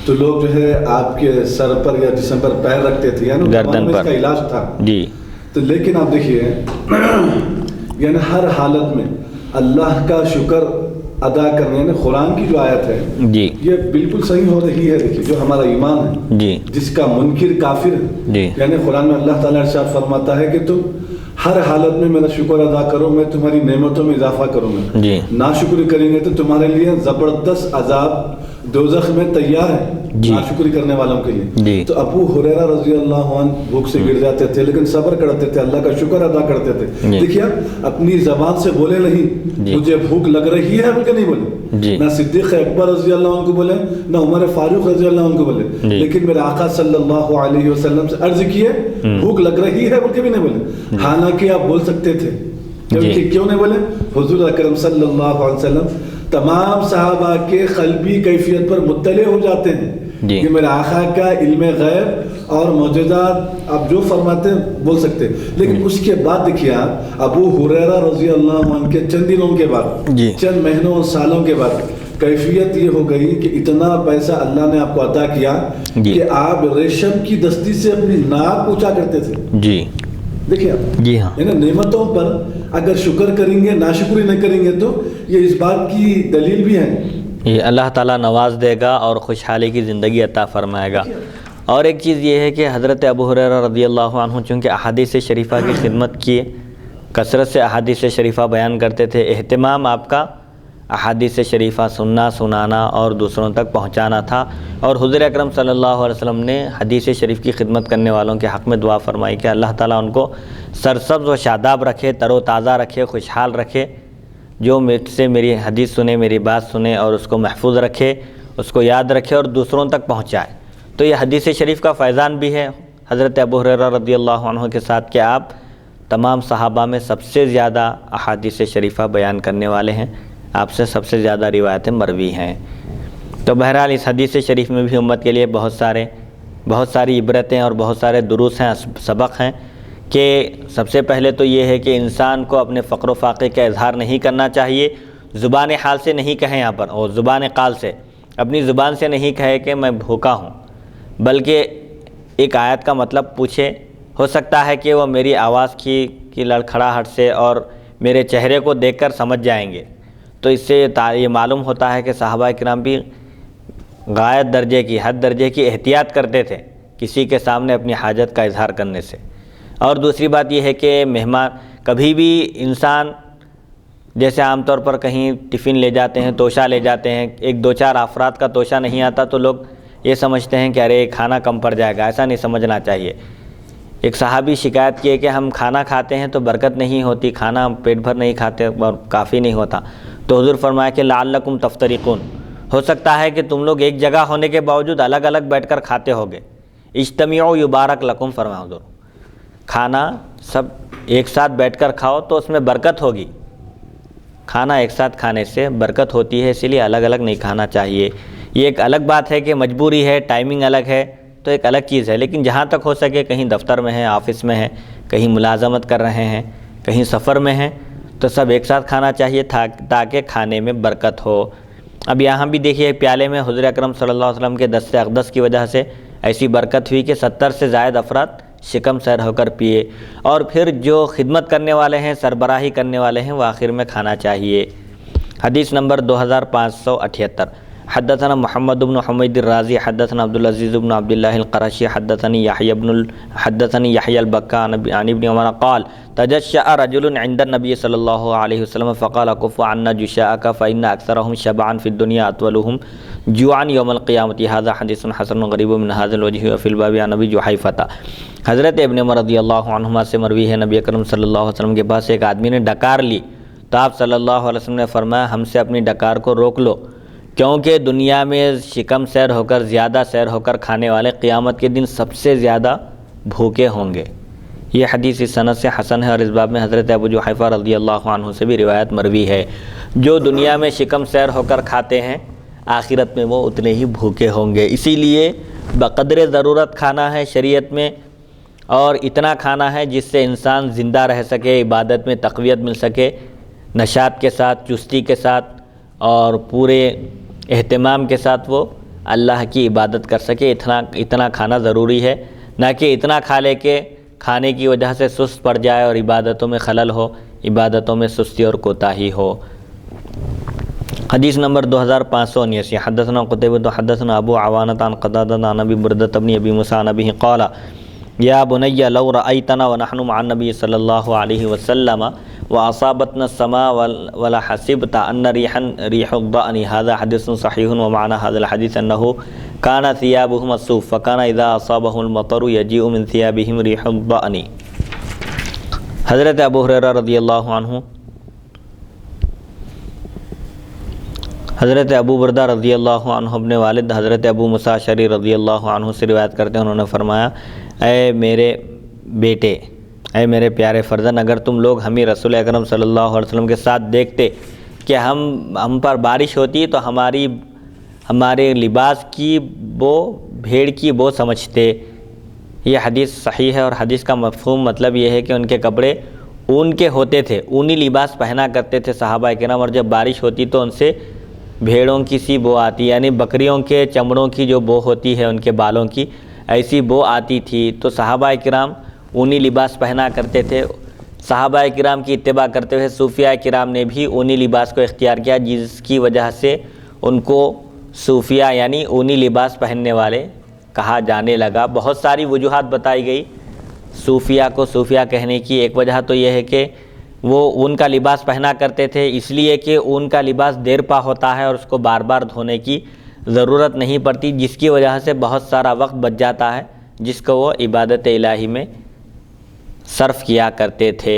تو لوگ جو ہے آپ کے سر پر یا جسم پر پیر رکھتے تھے، یعنی گردن پر، اس کا علاج تھا جی۔ تو لیکن آپ دیکھیے یعنی ہر حالت میں اللہ کا شکر ادا کرنے، یعنی قرآن کی جو آیت ہے جی یہ بالکل صحیح ہو رہی ہے۔ دیکھیے جو ہمارا ایمان ہے، جی جس کا منکر کافر ہے، جی یعنی قرآن میں اللہ تعالیٰ ارشاد فرماتا ہے کہ تم ہر حالت میں میرا شکر ادا کرو، میں تمہاری نعمتوں میں اضافہ کروں گا، جی ناشکری کریں گے تو تمہارے لیے زبردست عذاب دوزخ میں تیار ہے جی ناشکری کرنے والوں کے لیے۔ جی تو ابو ہریرہ رضی اللہ عنہ بھوک سے گر جاتے تھے لیکن صبر کرتے تھے، اللہ کا شکر ادا کرتے تھے۔ جی دیکھیے اپنی زبان سے بولے نہیں جی مجھے بھوک لگ رہی ہے بلکہ نہیں بولے، جی نہ صدیق اکبر رضی اللہ عنہ کو بولے نہ عمر فاروق رضی اللہ عنہ کو بولے، جی لیکن میرے آقا صلی اللہ علیہ وسلم سے عرض کیے بھوک لگ رہی ہے بلکہ بھی نہیں بولے، حالانکہ آپ بول سکتے تھے، کیوں نہیں بولے؟ حضور اکرم صلی اللہ علیہ وسلم تمام صحابہ کے قلبی کیفیت پر مطلع ہو جاتے ہیں جی کہ میرے آقا کا علم غیب اور معجزات آپ جو فرماتے ہیں بول سکتے ہیں، لیکن اس کے بعد دیکھیے آپ ابو ہریرہ رضی اللہ عنہ کے چند دنوں کے بعد، جی چند مہینوں اور سالوں کے بعد کیفیت یہ ہو گئی کہ اتنا پیسہ اللہ نے آپ کو عطا کیا کہ آپ ریشم کی دستی سے اپنی ناک پوچھا کرتے تھے۔ جی دیکھیے آپ جی ہاں، یعنی نعمتوں پر اگر شکر کریں گے ناشکری نہیں کریں گے تو یہ اس بات کی دلیل بھی ہے یہ اللہ تعالیٰ نواز دے گا اور خوشحالی کی زندگی عطا فرمائے گا۔ اور ایک چیز یہ ہے کہ حضرت ابو ہریرہ رضی اللہ عنہ چونکہ احادیث شریفہ کی خدمت کی کثرت سے احادیث شریفہ بیان کرتے تھے، اہتمام آپ کا احادیث شریفہ سننا، سنانا اور دوسروں تک پہنچانا تھا، اور حضور اکرم صلی اللہ علیہ وسلم نے حدیث شریف کی خدمت کرنے والوں کے حق میں دعا فرمائی کہ اللہ تعالیٰ ان کو سرسبز و شاداب رکھے، تر و تازہ رکھے، خوشحال رکھے، جو مجھ سے میری حدیث سنے، میری بات سنے اور اس کو محفوظ رکھے، اس کو یاد رکھے اور دوسروں تک پہنچائے۔ تو یہ حدیث شریف کا فیضان بھی ہے حضرت ابو ہریرہ رضی اللہ عنہ کے ساتھ کہ آپ تمام صحابہ میں سب سے زیادہ احادیث شریفہ بیان کرنے والے ہیں، آپ سے سب سے زیادہ روایتیں مروی ہیں۔ تو بہرحال اس حدیث شریف میں بھی امت کے لیے بہت ساری عبرتیں اور بہت سارے دروس ہیں، سبق ہیں کہ سب سے پہلے تو یہ ہے کہ انسان کو اپنے فقر و فاقے کا اظہار نہیں کرنا چاہیے، زبان حال سے نہیں کہیں یہاں پر، اور زبان قال سے، اپنی زبان سے نہیں کہے کہ میں بھوکا ہوں، بلکہ ایک آیت کا مطلب پوچھے، ہو سکتا ہے کہ وہ میری آواز کی لڑکھڑاہٹ سے اور میرے چہرے کو دیکھ کر سمجھ جائیں گے۔ تو اس سے یہ معلوم ہوتا ہے کہ صحابہ کرام بھی غایت درجے کی، حد درجے کی احتیاط کرتے تھے کسی کے سامنے اپنی حاجت کا اظہار کرنے سے۔ اور دوسری بات یہ ہے کہ مہمان کبھی بھی انسان جیسے عام طور پر کہیں ٹفن لے جاتے ہیں، توشہ لے جاتے ہیں، ایک دو چار افراد کا توشہ نہیں آتا تو لوگ یہ سمجھتے ہیں کہ ارے کھانا کم پڑ جائے گا، ایسا نہیں سمجھنا چاہیے۔ ایک صحابی شکایت کیے کہ ہم کھانا کھاتے ہیں تو برکت نہیں ہوتی، کھانا پیٹ بھر نہیں کھاتے اور کافی نہیں ہوتا، تو حضور فرمایا کہ لعلکم تفترقون، ہو سکتا ہے کہ تم لوگ ایک جگہ ہونے کے باوجود الگ الگ بیٹھ کر کھاتے ہوگے، اجتمعوا یبارک لکم فرمایا حضور، کھانا سب ایک ساتھ بیٹھ کر کھاؤ تو اس میں برکت ہوگی، کھانا ایک ساتھ کھانے سے برکت ہوتی ہے، اسی لیے الگ الگ نہیں کھانا چاہیے۔ یہ ایک الگ بات ہے کہ مجبوری ہے، ٹائمنگ الگ ہے تو ایک الگ چیز ہے، لیکن جہاں تک ہو سکے کہیں دفتر میں ہیں، آفس میں ہیں، کہیں ملازمت کر رہے ہیں، کہیں سفر میں ہیں تو سب ایک ساتھ کھانا چاہیے تاکہ کھانے میں برکت ہو۔ اب یہاں بھی دیکھیے پیالے میں حضور اکرم صلی اللہ علیہ وسلم کے دست اقدس کی وجہ سے ایسی برکت ہوئی کہ 70 سے زائد افراد شکم سیر ہو کر پیے، اور پھر جو خدمت کرنے والے ہیں، سربراہی کرنے والے ہیں، وہ آخر میں کھانا چاہیے۔ حدیث نمبر 2578، حدثنا محمد بن حمید الرازی حدثنا عبدالعزیز بن عبداللہ القرشی حدثني يحيى البكا عن ابن عمر قال تجشأ رجل عند النبي صلى الله عليه وسلم فقال كف عنا جشاءك فإن أكثرهم شبعا في الدنيا أطولهم جوعا يوم القيامة. هذا حديث حسن غريب من هذا الوجه وفي الباب عن ابي جحيفة. حضرت ابن عمر رضی اللہ عنہما سے مروی ہے نبی اکرم صلی اللہ علیہ وسلم کے پاس ایک آدمی نے ڈکار لی تو آپ صلی اللہ علیہ وسلم نے فرمایا ہم سے اپنی ڈکار کو روک لو، کیونکہ دنیا میں شکم سیر ہو کر زیادہ سیر ہو کر کھانے والے قیامت کے دن سب سے زیادہ بھوکے ہوں گے. یہ حدیث اس سند سے حسن ہے اور اس باب میں حضرت ابو جحیفہ رضی اللہ عنہ سے بھی روایت مروی ہے. جو دنیا میں شکم سیر ہو کر کھاتے ہیں آخرت میں وہ اتنے ہی بھوکے ہوں گے. اسی لیے بقدر ضرورت کھانا ہے شریعت میں، اور اتنا کھانا ہے جس سے انسان زندہ رہ سکے، عبادت میں تقویت مل سکے، نشاط کے ساتھ، چستی کے ساتھ اور پورے اہتمام کے ساتھ وہ اللہ کی عبادت کر سکے. اتنا کھانا ضروری ہے، نہ کہ اتنا کھا لے کہ کھانے کی وجہ سے سست پڑ جائے اور عبادتوں میں خلل ہو، عبادتوں میں سستی اور کوتاہی ہو. حدیث نمبر 2579. حدثنا قتيبة حدثنا ابو عوانة عن قتادة عن ابي بردة بن ابي موسى عن ابيه قال يا بني لو رأيتنا ونحن مع النبي صلى الله عليه وسلم وأصابتنا السماء ولا حسبت أن ريح الضأن. هذا حديث صحيح ومعنى هذا الحديث أنه كان ثيابهم الصوف فكان إذا أصابهم المطر يجيء من ثيابهم ريح الضأن. حضرت ابو ہریرہ رضی اللہ عنہ حضرت ابو بردہ رضی اللہ عنہ اپنے والد حضرت ابو موسیٰ اشعری رضی اللہ عنہ سے روایت کرتے ہیں، انہوں نے فرمایا اے میرے بیٹے، اے میرے پیارے فرزند، اگر تم لوگ ہمیں رسول اکرم صلی اللہ علیہ وسلم کے ساتھ دیکھتے کہ ہم پر بارش ہوتی تو ہمارے لباس کی بو بھیڑ کی بو سمجھتے. یہ حدیث صحیح ہے اور حدیث کا مفہوم مطلب یہ ہے کہ ان کے کپڑے اون کے ہوتے تھے، اونی لباس پہنا کرتے تھے صحابہ کرام، اور جب بارش ہوتی تو ان سے بھیڑوں کی سی بو آتی، یعنی بکریوں کے چمڑوں کی جو بو ہوتی ہے ان کے بالوں کی، ایسی بو آتی تھی. تو صحابہ کرام اونی لباس پہنا کرتے تھے. صحابہ کرام کی اتباع کرتے ہوئے صوفیہ کرام نے بھی اونی لباس کو اختیار کیا، جس کی وجہ سے ان کو صوفیہ یعنی اونی لباس پہننے والے کہا جانے لگا. بہت ساری وجوہات بتائی گئی صوفیہ کو صوفیہ کہنے کی. ایک وجہ تو یہ ہے کہ وہ اون کا لباس پہنا کرتے تھے اس لیے کہ اون کا لباس دیر پا ہوتا ہے اور اس کو بار بار دھونے کی ضرورت نہیں پڑتی، جس کی وجہ سے بہت سارا وقت بچ جاتا ہے جس کو وہ عبادت الہی میں صرف کیا کرتے تھے.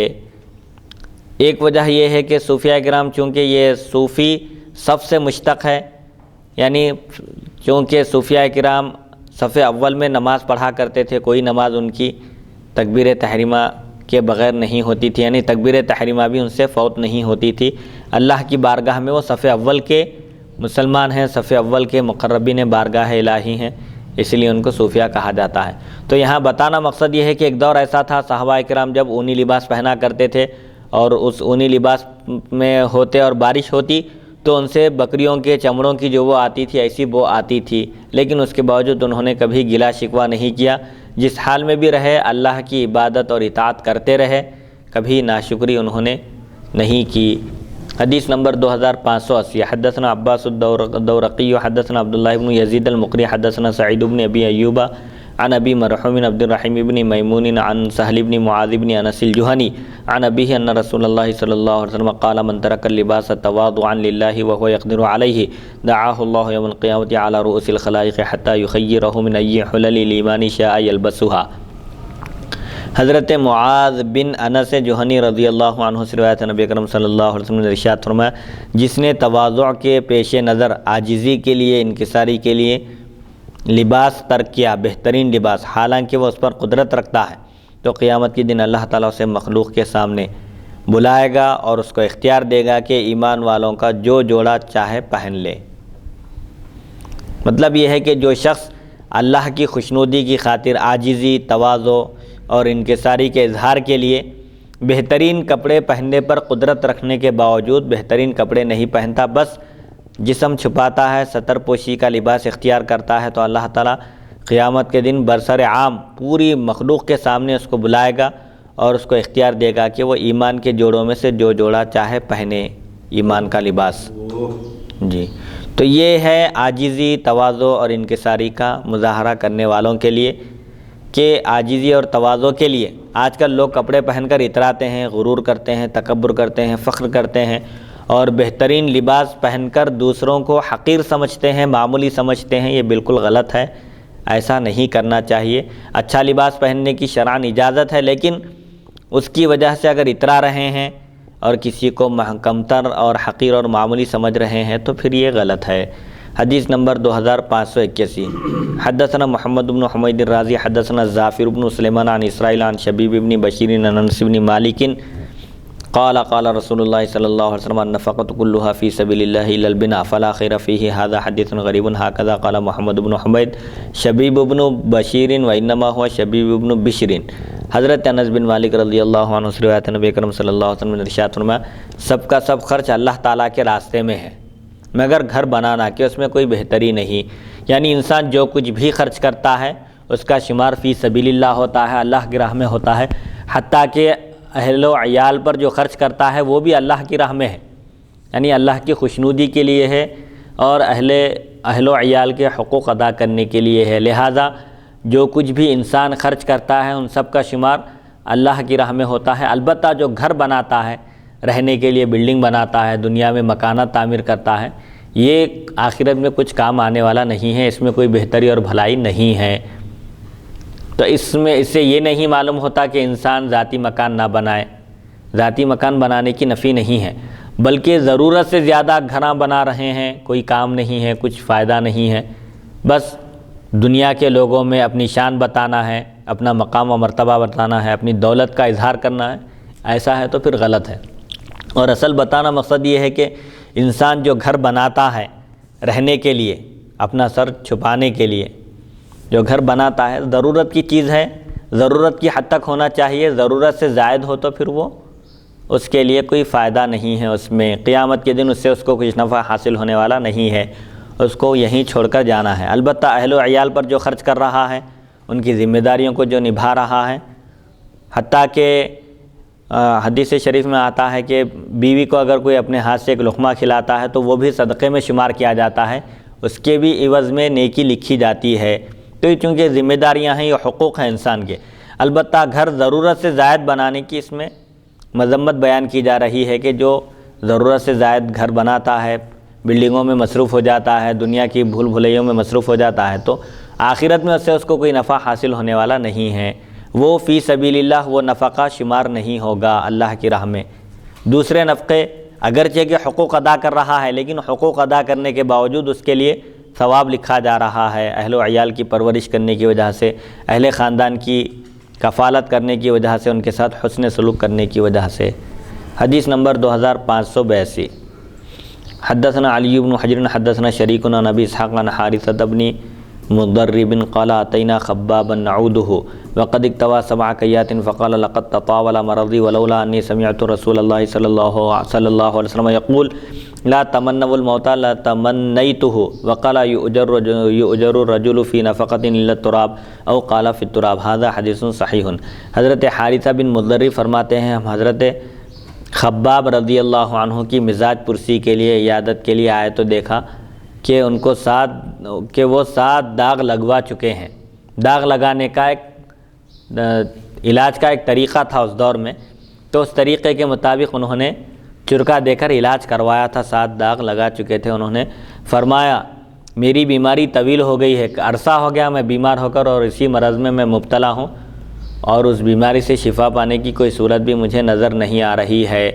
ایک وجہ یہ ہے کہ صوفیہ کرام چونکہ یہ صوفی صف سے مشتق ہے، یعنی چونکہ صوفیہ کرام صف اول میں نماز پڑھا کرتے تھے، کوئی نماز ان کی تکبیر تحریمہ کے بغیر نہیں ہوتی تھی، یعنی تکبیر تحریمہ بھی ان سے فوت نہیں ہوتی تھی. اللہ کی بارگاہ میں وہ صف اول کے مسلمان ہیں، صف اول کے مقربین بارگاہ الہی ہیں، اس لیے ان کو صوفیہ کہا جاتا ہے. تو یہاں بتانا مقصد یہ ہے کہ ایک دور ایسا تھا صحابہ کرام جب اونی لباس پہنا کرتے تھے اور اس اونی لباس میں ہوتے اور بارش ہوتی تو ان سے بکریوں کے چمڑوں کی جو وہ آتی تھی ایسی وہ آتی تھی، لیکن اس کے باوجود انہوں نے کبھی گلا شکوہ نہیں کیا. جس حال میں بھی رہے اللہ کی عبادت اور اطاعت کرتے رہے، کبھی ناشکری انہوں نے نہیں کی. حدیث نمبر 2580. حدثنا عباس الدورقی حدثنا عبداللہ بن یزید المقری حدثنا سعید بن ابی ایوب عن ابی مرحوم عبد الرحیم بن میمون عن سہل بن معاذ بن انس الجہنی عن ابیہ ان رسول اللہ صلی اللہ علیہ وسلم قال من ترک اللباس تواضعا للہ وهو يقدر علیہ دعاہ اللہ یوم القیامۃ علی رؤوس الخلائق حتی یخیرہ من ای حلل الایمان شاء یلبسها. حضرت معاذ بن انس جوہنی رضی اللہ عنہ سے روایت ہے، نبی اکرم صلی اللہ علیہ وسلم نے ارشاد فرمایا جس نے تواضع کے پیش نظر عاجزی کے لیے، انکساری کے لیے لباس ترک کیا، بہترین لباس، حالانکہ وہ اس پر قدرت رکھتا ہے، تو قیامت کے دن اللہ تعالیٰ اسے مخلوق کے سامنے بلائے گا اور اس کو اختیار دے گا کہ ایمان والوں کا جو جوڑا چاہے پہن لے. مطلب یہ ہے کہ جو شخص اللہ کی خوشنودی کی خاطر عاجزی، تواضع اور انکساری کے اظہار کے لیے بہترین کپڑے پہننے پر قدرت رکھنے کے باوجود بہترین کپڑے نہیں پہنتا، بس جسم چھپاتا ہے، ستر پوشی کا لباس اختیار کرتا ہے، تو اللہ تعالیٰ قیامت کے دن برسر عام پوری مخلوق کے سامنے اس کو بلائے گا اور اس کو اختیار دے گا کہ وہ ایمان کے جوڑوں میں سے جو جوڑا چاہے پہنے، ایمان کا لباس. جی تو یہ ہے عاجزی، تواضع اور انکساری کا مظاہرہ کرنے والوں کے لیے، کہ عاجزی اور تواضع کے لیے آج کل لوگ کپڑے پہن کر اتراتے ہیں، غرور کرتے ہیں، تکبر کرتے ہیں، فخر کرتے ہیں، اور بہترین لباس پہن کر دوسروں کو حقیر سمجھتے ہیں، معمولی سمجھتے ہیں۔ یہ بالکل غلط ہے، ایسا نہیں کرنا چاہیے۔ اچھا لباس پہننے کی شرعاً اجازت ہے، لیکن اس کی وجہ سے اگر اترا رہے ہیں اور کسی کو کمتر اور حقیر اور معمولی سمجھ رہے ہیں تو پھر یہ غلط ہے۔ حدیث نمبر 2581، حدثنا محمد بن حمید الرازی حدثنا ظافر بن سلیمان عن اسرائیل عن شبیب بن بشیر عن انس بن مالک قال قال رسول اللہ صلی اللہ علیہ وسلم النفقۃ کلها فی سبیل اللہ الا البناء فلا خیر فیہ ھذا حدیث غریب ھکذا قال محمد بن حمید شبیب بن بشیر وانما هو شبیب بن بشر۔ حضرت انس بن مالک رضی اللہ عنہ سے روایت نبی کرم صلی اللہ علیہ وسلم نے ارشاد فرمایا، سب کا سب خرچ اللہ تعالیٰ کے راستے میں ہے مگر گھر بنانا، کہ اس میں کوئی بہتری نہیں۔ یعنی انسان جو کچھ بھی خرچ کرتا ہے اس کا شمار فی سبیل اللہ ہوتا ہے، اللہ کی راہ میں ہوتا ہے، حتیٰ کہ اہل و عیال پر جو خرچ کرتا ہے وہ بھی اللہ کی راہ میں ہے، یعنی اللہ کی خوشنودی کے لیے ہے اور اہل و عیال کے حقوق ادا کرنے کے لیے ہے۔ لہٰذا جو کچھ بھی انسان خرچ کرتا ہے ان سب کا شمار اللہ کی راہ میں ہوتا ہے۔ البتہ جو گھر بناتا ہے، رہنے کے لیے بلڈنگ بناتا ہے، دنیا میں مکانات تعمیر کرتا ہے، یہ آخرت میں کچھ کام آنے والا نہیں ہے، اس میں کوئی بہتری اور بھلائی نہیں ہے۔ تو اس سے یہ نہیں معلوم ہوتا کہ انسان ذاتی مکان نہ بنائے، ذاتی مکان بنانے کی نفی نہیں ہے، بلکہ ضرورت سے زیادہ گھراں بنا رہے ہیں، کوئی کام نہیں ہے، کچھ فائدہ نہیں ہے، بس دنیا کے لوگوں میں اپنی شان بتانا ہے، اپنا مقام و مرتبہ بتانا ہے، اپنی دولت کا اظہار کرنا ہے، ایسا ہے تو پھر غلط ہے۔ اور اصل بتانا مقصد یہ ہے کہ انسان جو گھر بناتا ہے رہنے کے لیے، اپنا سر چھپانے کے لیے جو گھر بناتا ہے، ضرورت کی چیز ہے، ضرورت کی حد تک ہونا چاہیے، ضرورت سے زائد ہو تو پھر وہ اس کے لیے کوئی فائدہ نہیں ہے، اس میں قیامت کے دن اس سے اس کو کچھ نفع حاصل ہونے والا نہیں ہے، اس کو یہیں چھوڑ کر جانا ہے۔ البتہ اہل و عیال پر جو خرچ کر رہا ہے، ان کی ذمہ داریوں کو جو نبھا رہا ہے، حتیٰ کہ حدیث شریف میں آتا ہے کہ بیوی کو اگر کوئی اپنے ہاتھ سے ایک لقمہ کھلاتا ہے تو وہ بھی صدقے میں شمار کیا جاتا ہے، اس کے بھی عوض میں نیکی لکھی جاتی ہے۔ تو یہ چونکہ ذمہ داریاں ہیں، یہ حقوق ہیں انسان کے۔ البتہ گھر ضرورت سے زائد بنانے کی اس میں مذمت بیان کی جا رہی ہے کہ جو ضرورت سے زائد گھر بناتا ہے، بلڈنگوں میں مصروف ہو جاتا ہے، دنیا کی بھول بھلیوں میں مصروف ہو جاتا ہے، تو آخرت میں اس کو کوئی نفع حاصل ہونے والا نہیں ہے، وہ فی سبیل اللہ وہ نفقہ شمار نہیں ہوگا اللہ کی راہ میں۔ دوسرے نفقے اگرچہ کہ حقوق ادا کر رہا ہے، لیکن حقوق ادا کرنے کے باوجود اس کے لیے ثواب لکھا جا رہا ہے، اہل و عیال کی پرورش کرنے کی وجہ سے، اہل خاندان کی کفالت کرنے کی وجہ سے، ان کے ساتھ حسن سلوک کرنے کی وجہ سے۔ حدیث نمبر 2582، حدثنا علی بن حجر حدثنا شریک عن ابی اسحاق عن حارثۃ بن مضرب قال اتینا خبابا نعوده وقد اکتوى 7 کیات فقال لقد تطاول مرضی ولولا انی سمعت رسول اللہ صلی اللہ علیہ وسلم یقول لا تمنوا الموت لتمنیته وقال یؤجر الرجل فی نفقۃ الا التراب او قال فی التراب۔ ھذا حدیث صحیح۔ حضرت حارثہ بن مضرب فرماتے ہیں، ہم حضرت خباب رضی اللہ عنہ کی مزاج پرسی کے لیے، عیادت کے لیے آئے تو دیکھا کہ ان کو وہ 7 داغ لگوا چکے ہیں۔ داغ لگانے کا ایک علاج کا ایک طریقہ تھا اس دور میں، تو اس طریقے کے مطابق انہوں نے چرکا دے کر علاج کروایا تھا، 7 داغ لگا چکے تھے۔ انہوں نے فرمایا میری بیماری طویل ہو گئی ہے، عرصہ ہو گیا میں بیمار ہو کر اور اسی مرض میں مبتلا ہوں، اور اس بیماری سے شفا پانے کی کوئی صورت بھی مجھے نظر نہیں آ رہی ہے۔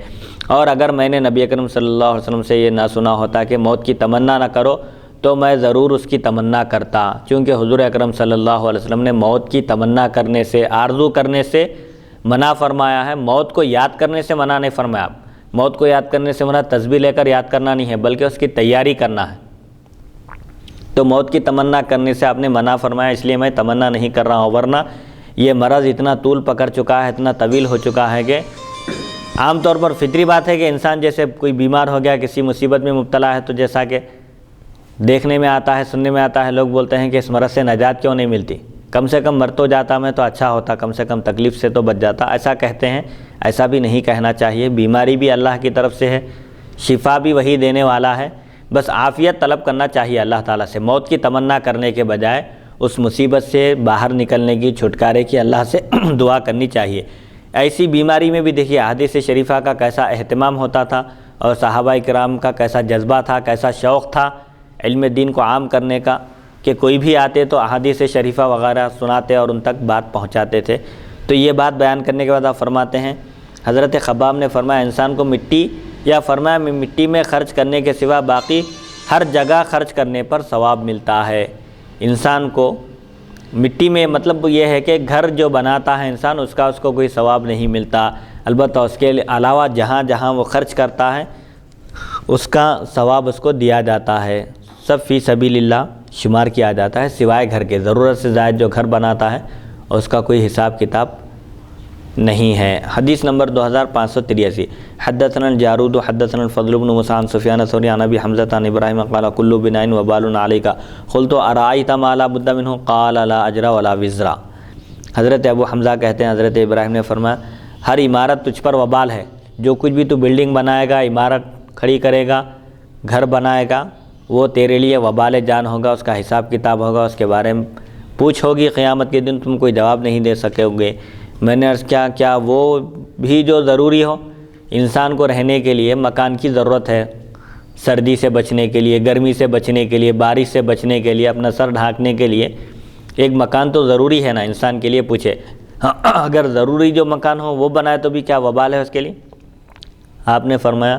اور اگر میں نے نبی اکرم صلی اللہ علیہ وسلم سے یہ نہ سنا ہوتا کہ موت کی تمنا نہ کرو تو میں ضرور اس کی تمنا کرتا، چونکہ حضور اکرم صلی اللہ علیہ وسلم نے موت کی تمنا کرنے سے، آرزو کرنے سے منع فرمایا ہے، موت کو یاد کرنے سے منع نہیں فرمایا۔ موت کو یاد کرنے سے منع تسبیح لے کر یاد کرنا نہیں ہے، بلکہ اس کی تیاری کرنا ہے۔ تو موت کی تمنا کرنے سے آپ نے منع فرمایا، اس لیے میں تمنا نہیں کر رہا ہوں، ورنہ یہ مرض اتنا طول پکڑ چکا ہے، اتنا طویل ہو چکا ہے کہ عام طور پر فطری بات ہے کہ انسان جیسے کوئی بیمار ہو گیا، کسی مصیبت میں مبتلا ہے، تو جیسا کہ دیکھنے میں آتا ہے، سننے میں آتا ہے، لوگ بولتے ہیں کہ اس مرض سے نجات کیوں نہیں ملتی، کم سے کم مر تو جاتا میں تو اچھا ہوتا، کم سے کم تکلیف سے تو بچ جاتا، ایسا کہتے ہیں۔ ایسا بھی نہیں کہنا چاہیے، بیماری بھی اللہ کی طرف سے ہے، شفا بھی وہی دینے والا ہے، بس عافیت طلب کرنا چاہیے اللہ تعالیٰ سے، موت کی تمنا کرنے کے بجائے اس مصیبت سے باہر نکلنے کی، چھٹکارے کی اللہ سے دعا کرنی چاہیے۔ ایسی بیماری میں بھی دیکھیے احادیث شریفہ کا کیسا اہتمام ہوتا تھا، اور صحابہ کرام کا کیسا جذبہ تھا، کیسا شوق تھا علم دین کو عام کرنے کا، کہ کوئی بھی آتے تو احادیث شریفہ وغیرہ سناتے اور ان تک بات پہنچاتے تھے۔ تو یہ بات بیان کرنے کے بعد آپ فرماتے ہیں، حضرت خباب نے فرمایا انسان کو مٹی، یا فرمایا مٹی میں خرچ کرنے کے سوا باقی ہر جگہ خرچ کرنے پر ثواب ملتا ہے۔ انسان کو مٹی میں مطلب یہ ہے کہ گھر جو بناتا ہے انسان، اس کو کوئی ثواب نہیں ملتا، البتہ اس کے علاوہ جہاں جہاں وہ خرچ کرتا ہے اس کا ثواب اس کو دیا جاتا ہے، سب فی سبیل اللہ شمار کیا جاتا ہے، سوائے گھر کے۔ ضرورت سے زائد جو گھر بناتا ہے اس کا کوئی حساب کتاب نہیں ہے۔ حدیث نمبر 2583، حدثنا الجارود حدثنا الفضل بن موسیٰ عن سفیان الثوری عن ابی حمزہ عن ابراہیم قال کل بناء وبال علیک قلت ارأیت ما لا بد منہ قال لا اجر ولا وزر۔ حضرت ابو حمزہ کہتے ہیں حضرت ابراہیم نے فرمایا ہر عمارت تجھ پر وبال ہے، جو کچھ بھی تو بلڈنگ بنائے گا، عمارت کھڑی کرے گا، گھر بنائے گا، وہ تیرے لیے وبال جان ہوگا، اس کا حساب کتاب ہوگا، اس کے بارے میں پوچھ ہوگی قیامت کے دن، تم کوئی جواب نہیں دے سکو گے۔ میں نے عرض کیا وہ بھی جو ضروری ہو، انسان کو رہنے کے لیے مکان کی ضرورت ہے، سردی سے بچنے کے لیے، گرمی سے بچنے کے لیے، بارش سے بچنے کے لیے، اپنا سر ڈھانکنے کے لیے ایک مکان تو ضروری ہے نا انسان کے لیے۔ پوچھے اگر ضروری جو مکان ہو وہ بنائے تو بھی کیا وبال ہے اس کے لیے؟ آپ نے فرمایا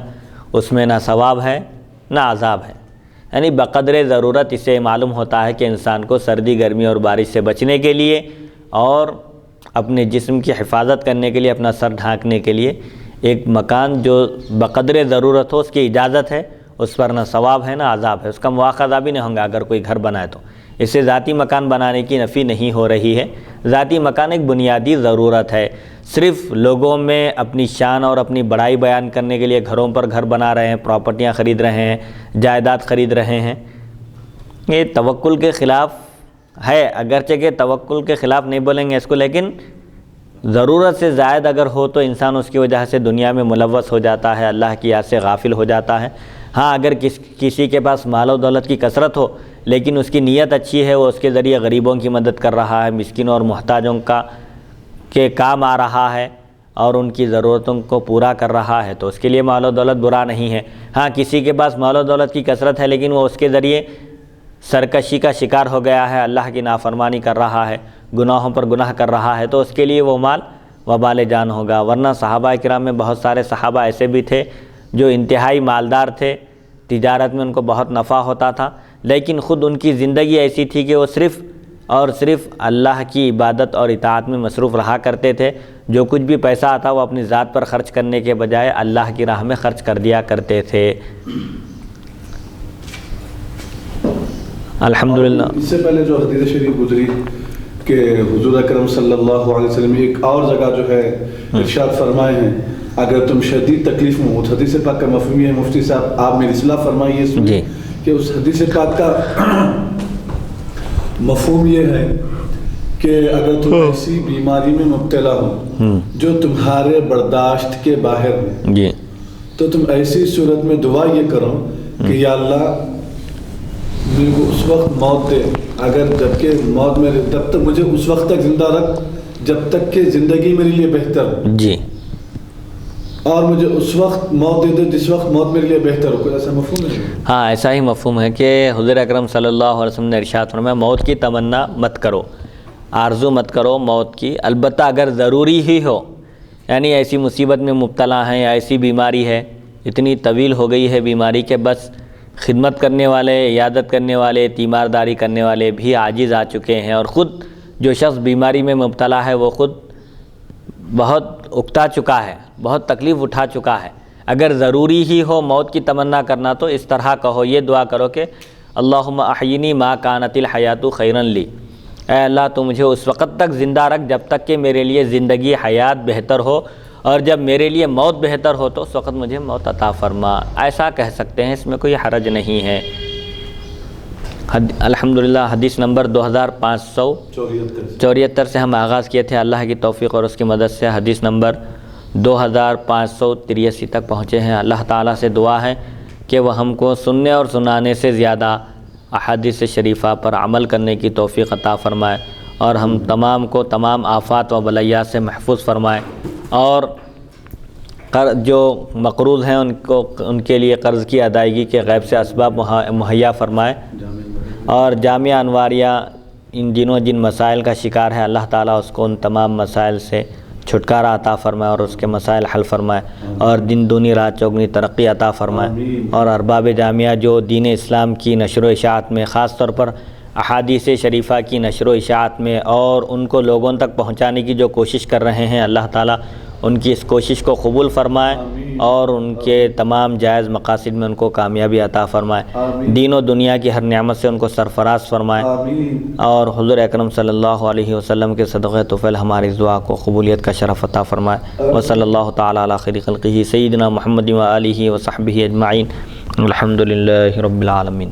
اس میں نہ ثواب ہے نہ عذاب ہے، یعنی بقدر ضرورت اس سے معلوم ہوتا ہے کہ انسان کو سردی گرمی اور بارش سے بچنے کے لیے اور اپنے جسم کی حفاظت کرنے کے لیے، اپنا سر ڈھانکنے کے لیے ایک مکان جو بقدر ضرورت ہو، اس کی اجازت ہے، اس پر نہ ثواب ہے نہ عذاب ہے، اس کا مواخذہ بھی نہیں ہوگا اگر کوئی گھر بنائے تو۔ اس سے ذاتی مکان بنانے کی نفی نہیں ہو رہی ہے، ذاتی مکان ایک بنیادی ضرورت ہے۔ صرف لوگوں میں اپنی شان اور اپنی بڑائی بیان کرنے کے لیے گھروں پر گھر بنا رہے ہیں، پراپرٹیاں خرید رہے ہیں، جائیداد خرید رہے ہیں، یہ توکل کے خلاف ہے۔ اگرچہ کہ توکل کے خلاف نہیں بولیں گے اس کو، لیکن ضرورت سے زائد اگر ہو تو انسان اس کی وجہ سے دنیا میں ملوث ہو جاتا ہے، اللہ کی یاد سے غافل ہو جاتا ہے۔ ہاں اگر کسی کے پاس مال و دولت کی کثرت ہو لیکن اس کی نیت اچھی ہے، وہ اس کے ذریعے غریبوں کی مدد کر رہا ہے، مسکینوں اور محتاجوں کے کام آ رہا ہے اور ان کی ضرورتوں کو پورا کر رہا ہے، تو اس کے لیے مال و دولت برا نہیں ہے۔ ہاں کسی کے پاس مال و دولت کی کثرت ہے لیکن وہ اس کے ذریعے سرکشی کا شکار ہو گیا ہے، اللہ کی نافرمانی کر رہا ہے، گناہوں پر گناہ کر رہا ہے، تو اس کے لیے وہ مال وبال جان ہوگا۔ ورنہ صحابہ کرام میں بہت سارے صحابہ ایسے بھی تھے جو انتہائی مالدار تھے، تجارت میں ان کو بہت نفع ہوتا تھا، لیکن خود ان کی زندگی ایسی تھی کہ وہ صرف اور صرف اللہ کی عبادت اور اطاعت میں مصروف رہا کرتے تھے۔ جو کچھ بھی پیسہ آتا وہ اپنی ذات پر خرچ کرنے کے بجائے اللہ کی راہ میں خرچ کر دیا کرتے تھے۔ الحمدللہ۔ اس سے پہلے جو حدیث شریف گزری کہ حضور اکرم صلی اللہ علیہ وسلم ایک اور جگہ جو ہے ارشاد فرمائے ہیں اگر تم شدید تکلیف میں ہو، اس حدیث پاک کا مفہوم یہ ہے، مفتی صاحب آپ میری اصلاح فرمائیے اس میں کہ اس حدیث پاک کا مفہوم یہ ہے کہ اگر تم ایسی بیماری میں مبتلا ہو جو تمہارے برداشت کے باہر ہے تو تم ایسی صورت میں دعا یہ کرو کہ یا اللہ میرے کو اس وقت موت دے، اگر جبکہ موت میرے تب تک مجھے اس وقت تک زندہ رکھ جب تک کہ زندگی میرے لیے بہتر ہو، جی، اور مجھے اس وقت موت دے دے جس وقت موت میرے لیے بہتر ہو۔ کوئی ایسا مفہوم ہے؟ ہاں ایسا ہی مفہوم ہے کہ حضور اکرم صلی اللہ علیہ وسلم نے ارشاد فرمایا موت کی تمنا مت کرو، آرزو مت کرو موت کی، البتہ اگر ضروری ہی ہو، یعنی ایسی مصیبت میں مبتلا ہیں یا ایسی بیماری ہے، اتنی طویل ہو گئی ہے بیماری کہ بس خدمت کرنے والے، عیادت کرنے والے، تیمارداری کرنے والے بھی عاجز آ چکے ہیں، اور خود جو شخص بیماری میں مبتلا ہے وہ خود بہت اکتا چکا ہے، بہت تکلیف اٹھا چکا ہے۔ اگر ضروری ہی ہو موت کی تمنا کرنا تو اس طرح کہو، یہ دعا کرو کہ اللہم احینی ما کانت الحیات خیرا لی، اے اللہ تو مجھے اس وقت تک زندہ رکھ جب تک کہ میرے لیے زندگی حیات بہتر ہو، اور جب میرے لیے موت بہتر ہو تو اس وقت مجھے موت عطا فرما، ایسا کہہ سکتے ہیں، اس میں کوئی حرج نہیں ہے۔ الحمدللہ حدیث نمبر 2574 سے ہم آغاز کیے تھے، اللہ کی توفیق اور اس کی مدد سے حدیث نمبر 2583 تک پہنچے ہیں۔ اللہ تعالیٰ سے دعا ہے کہ وہ ہم کو سننے اور سنانے سے زیادہ احادیث شریفہ پر عمل کرنے کی توفیق عطا فرمائے، اور ہم تمام کو تمام آفات و بلیات سے محفوظ فرمائے، اور جو مقروض ہیں ان کے لیے قرض کی ادائیگی کے غیب سے اسباب مہیا فرمائے، اور جامعہ انواریہ ان جن مسائل کا شکار ہے اللہ تعالیٰ اس کو ان تمام مسائل سے چھٹکارا عطا فرمائے اور اس کے مسائل حل فرمائے، اور دن دونی رات چوگنی ترقی عطا فرمائے، اور ارباب جامعہ جو دین اسلام کی نشر و اشاعت میں، خاص طور پر احادیث شریفہ کی نشر و اشاعت میں اور ان کو لوگوں تک پہنچانے کی جو کوشش کر رہے ہیں، اللہ تعالیٰ ان کی اس کوشش کو قبول فرمائے اور ان کے تمام جائز مقاصد میں ان کو کامیابی عطا فرمائے، دین و دنیا کی ہر نعمت سے ان کو سرفراز فرمائے، اور حضور اکرم صلی اللہ علیہ وسلم کے صدقہ طفیل ہماری دعا کو قبولیت کا شرف عطا فرمائے۔ وصلی اللہ تعالی علی خیر خلقہ سیدنا محمد و آلہ و صحبہ اجمعین، الحمد للہ رب العالمین۔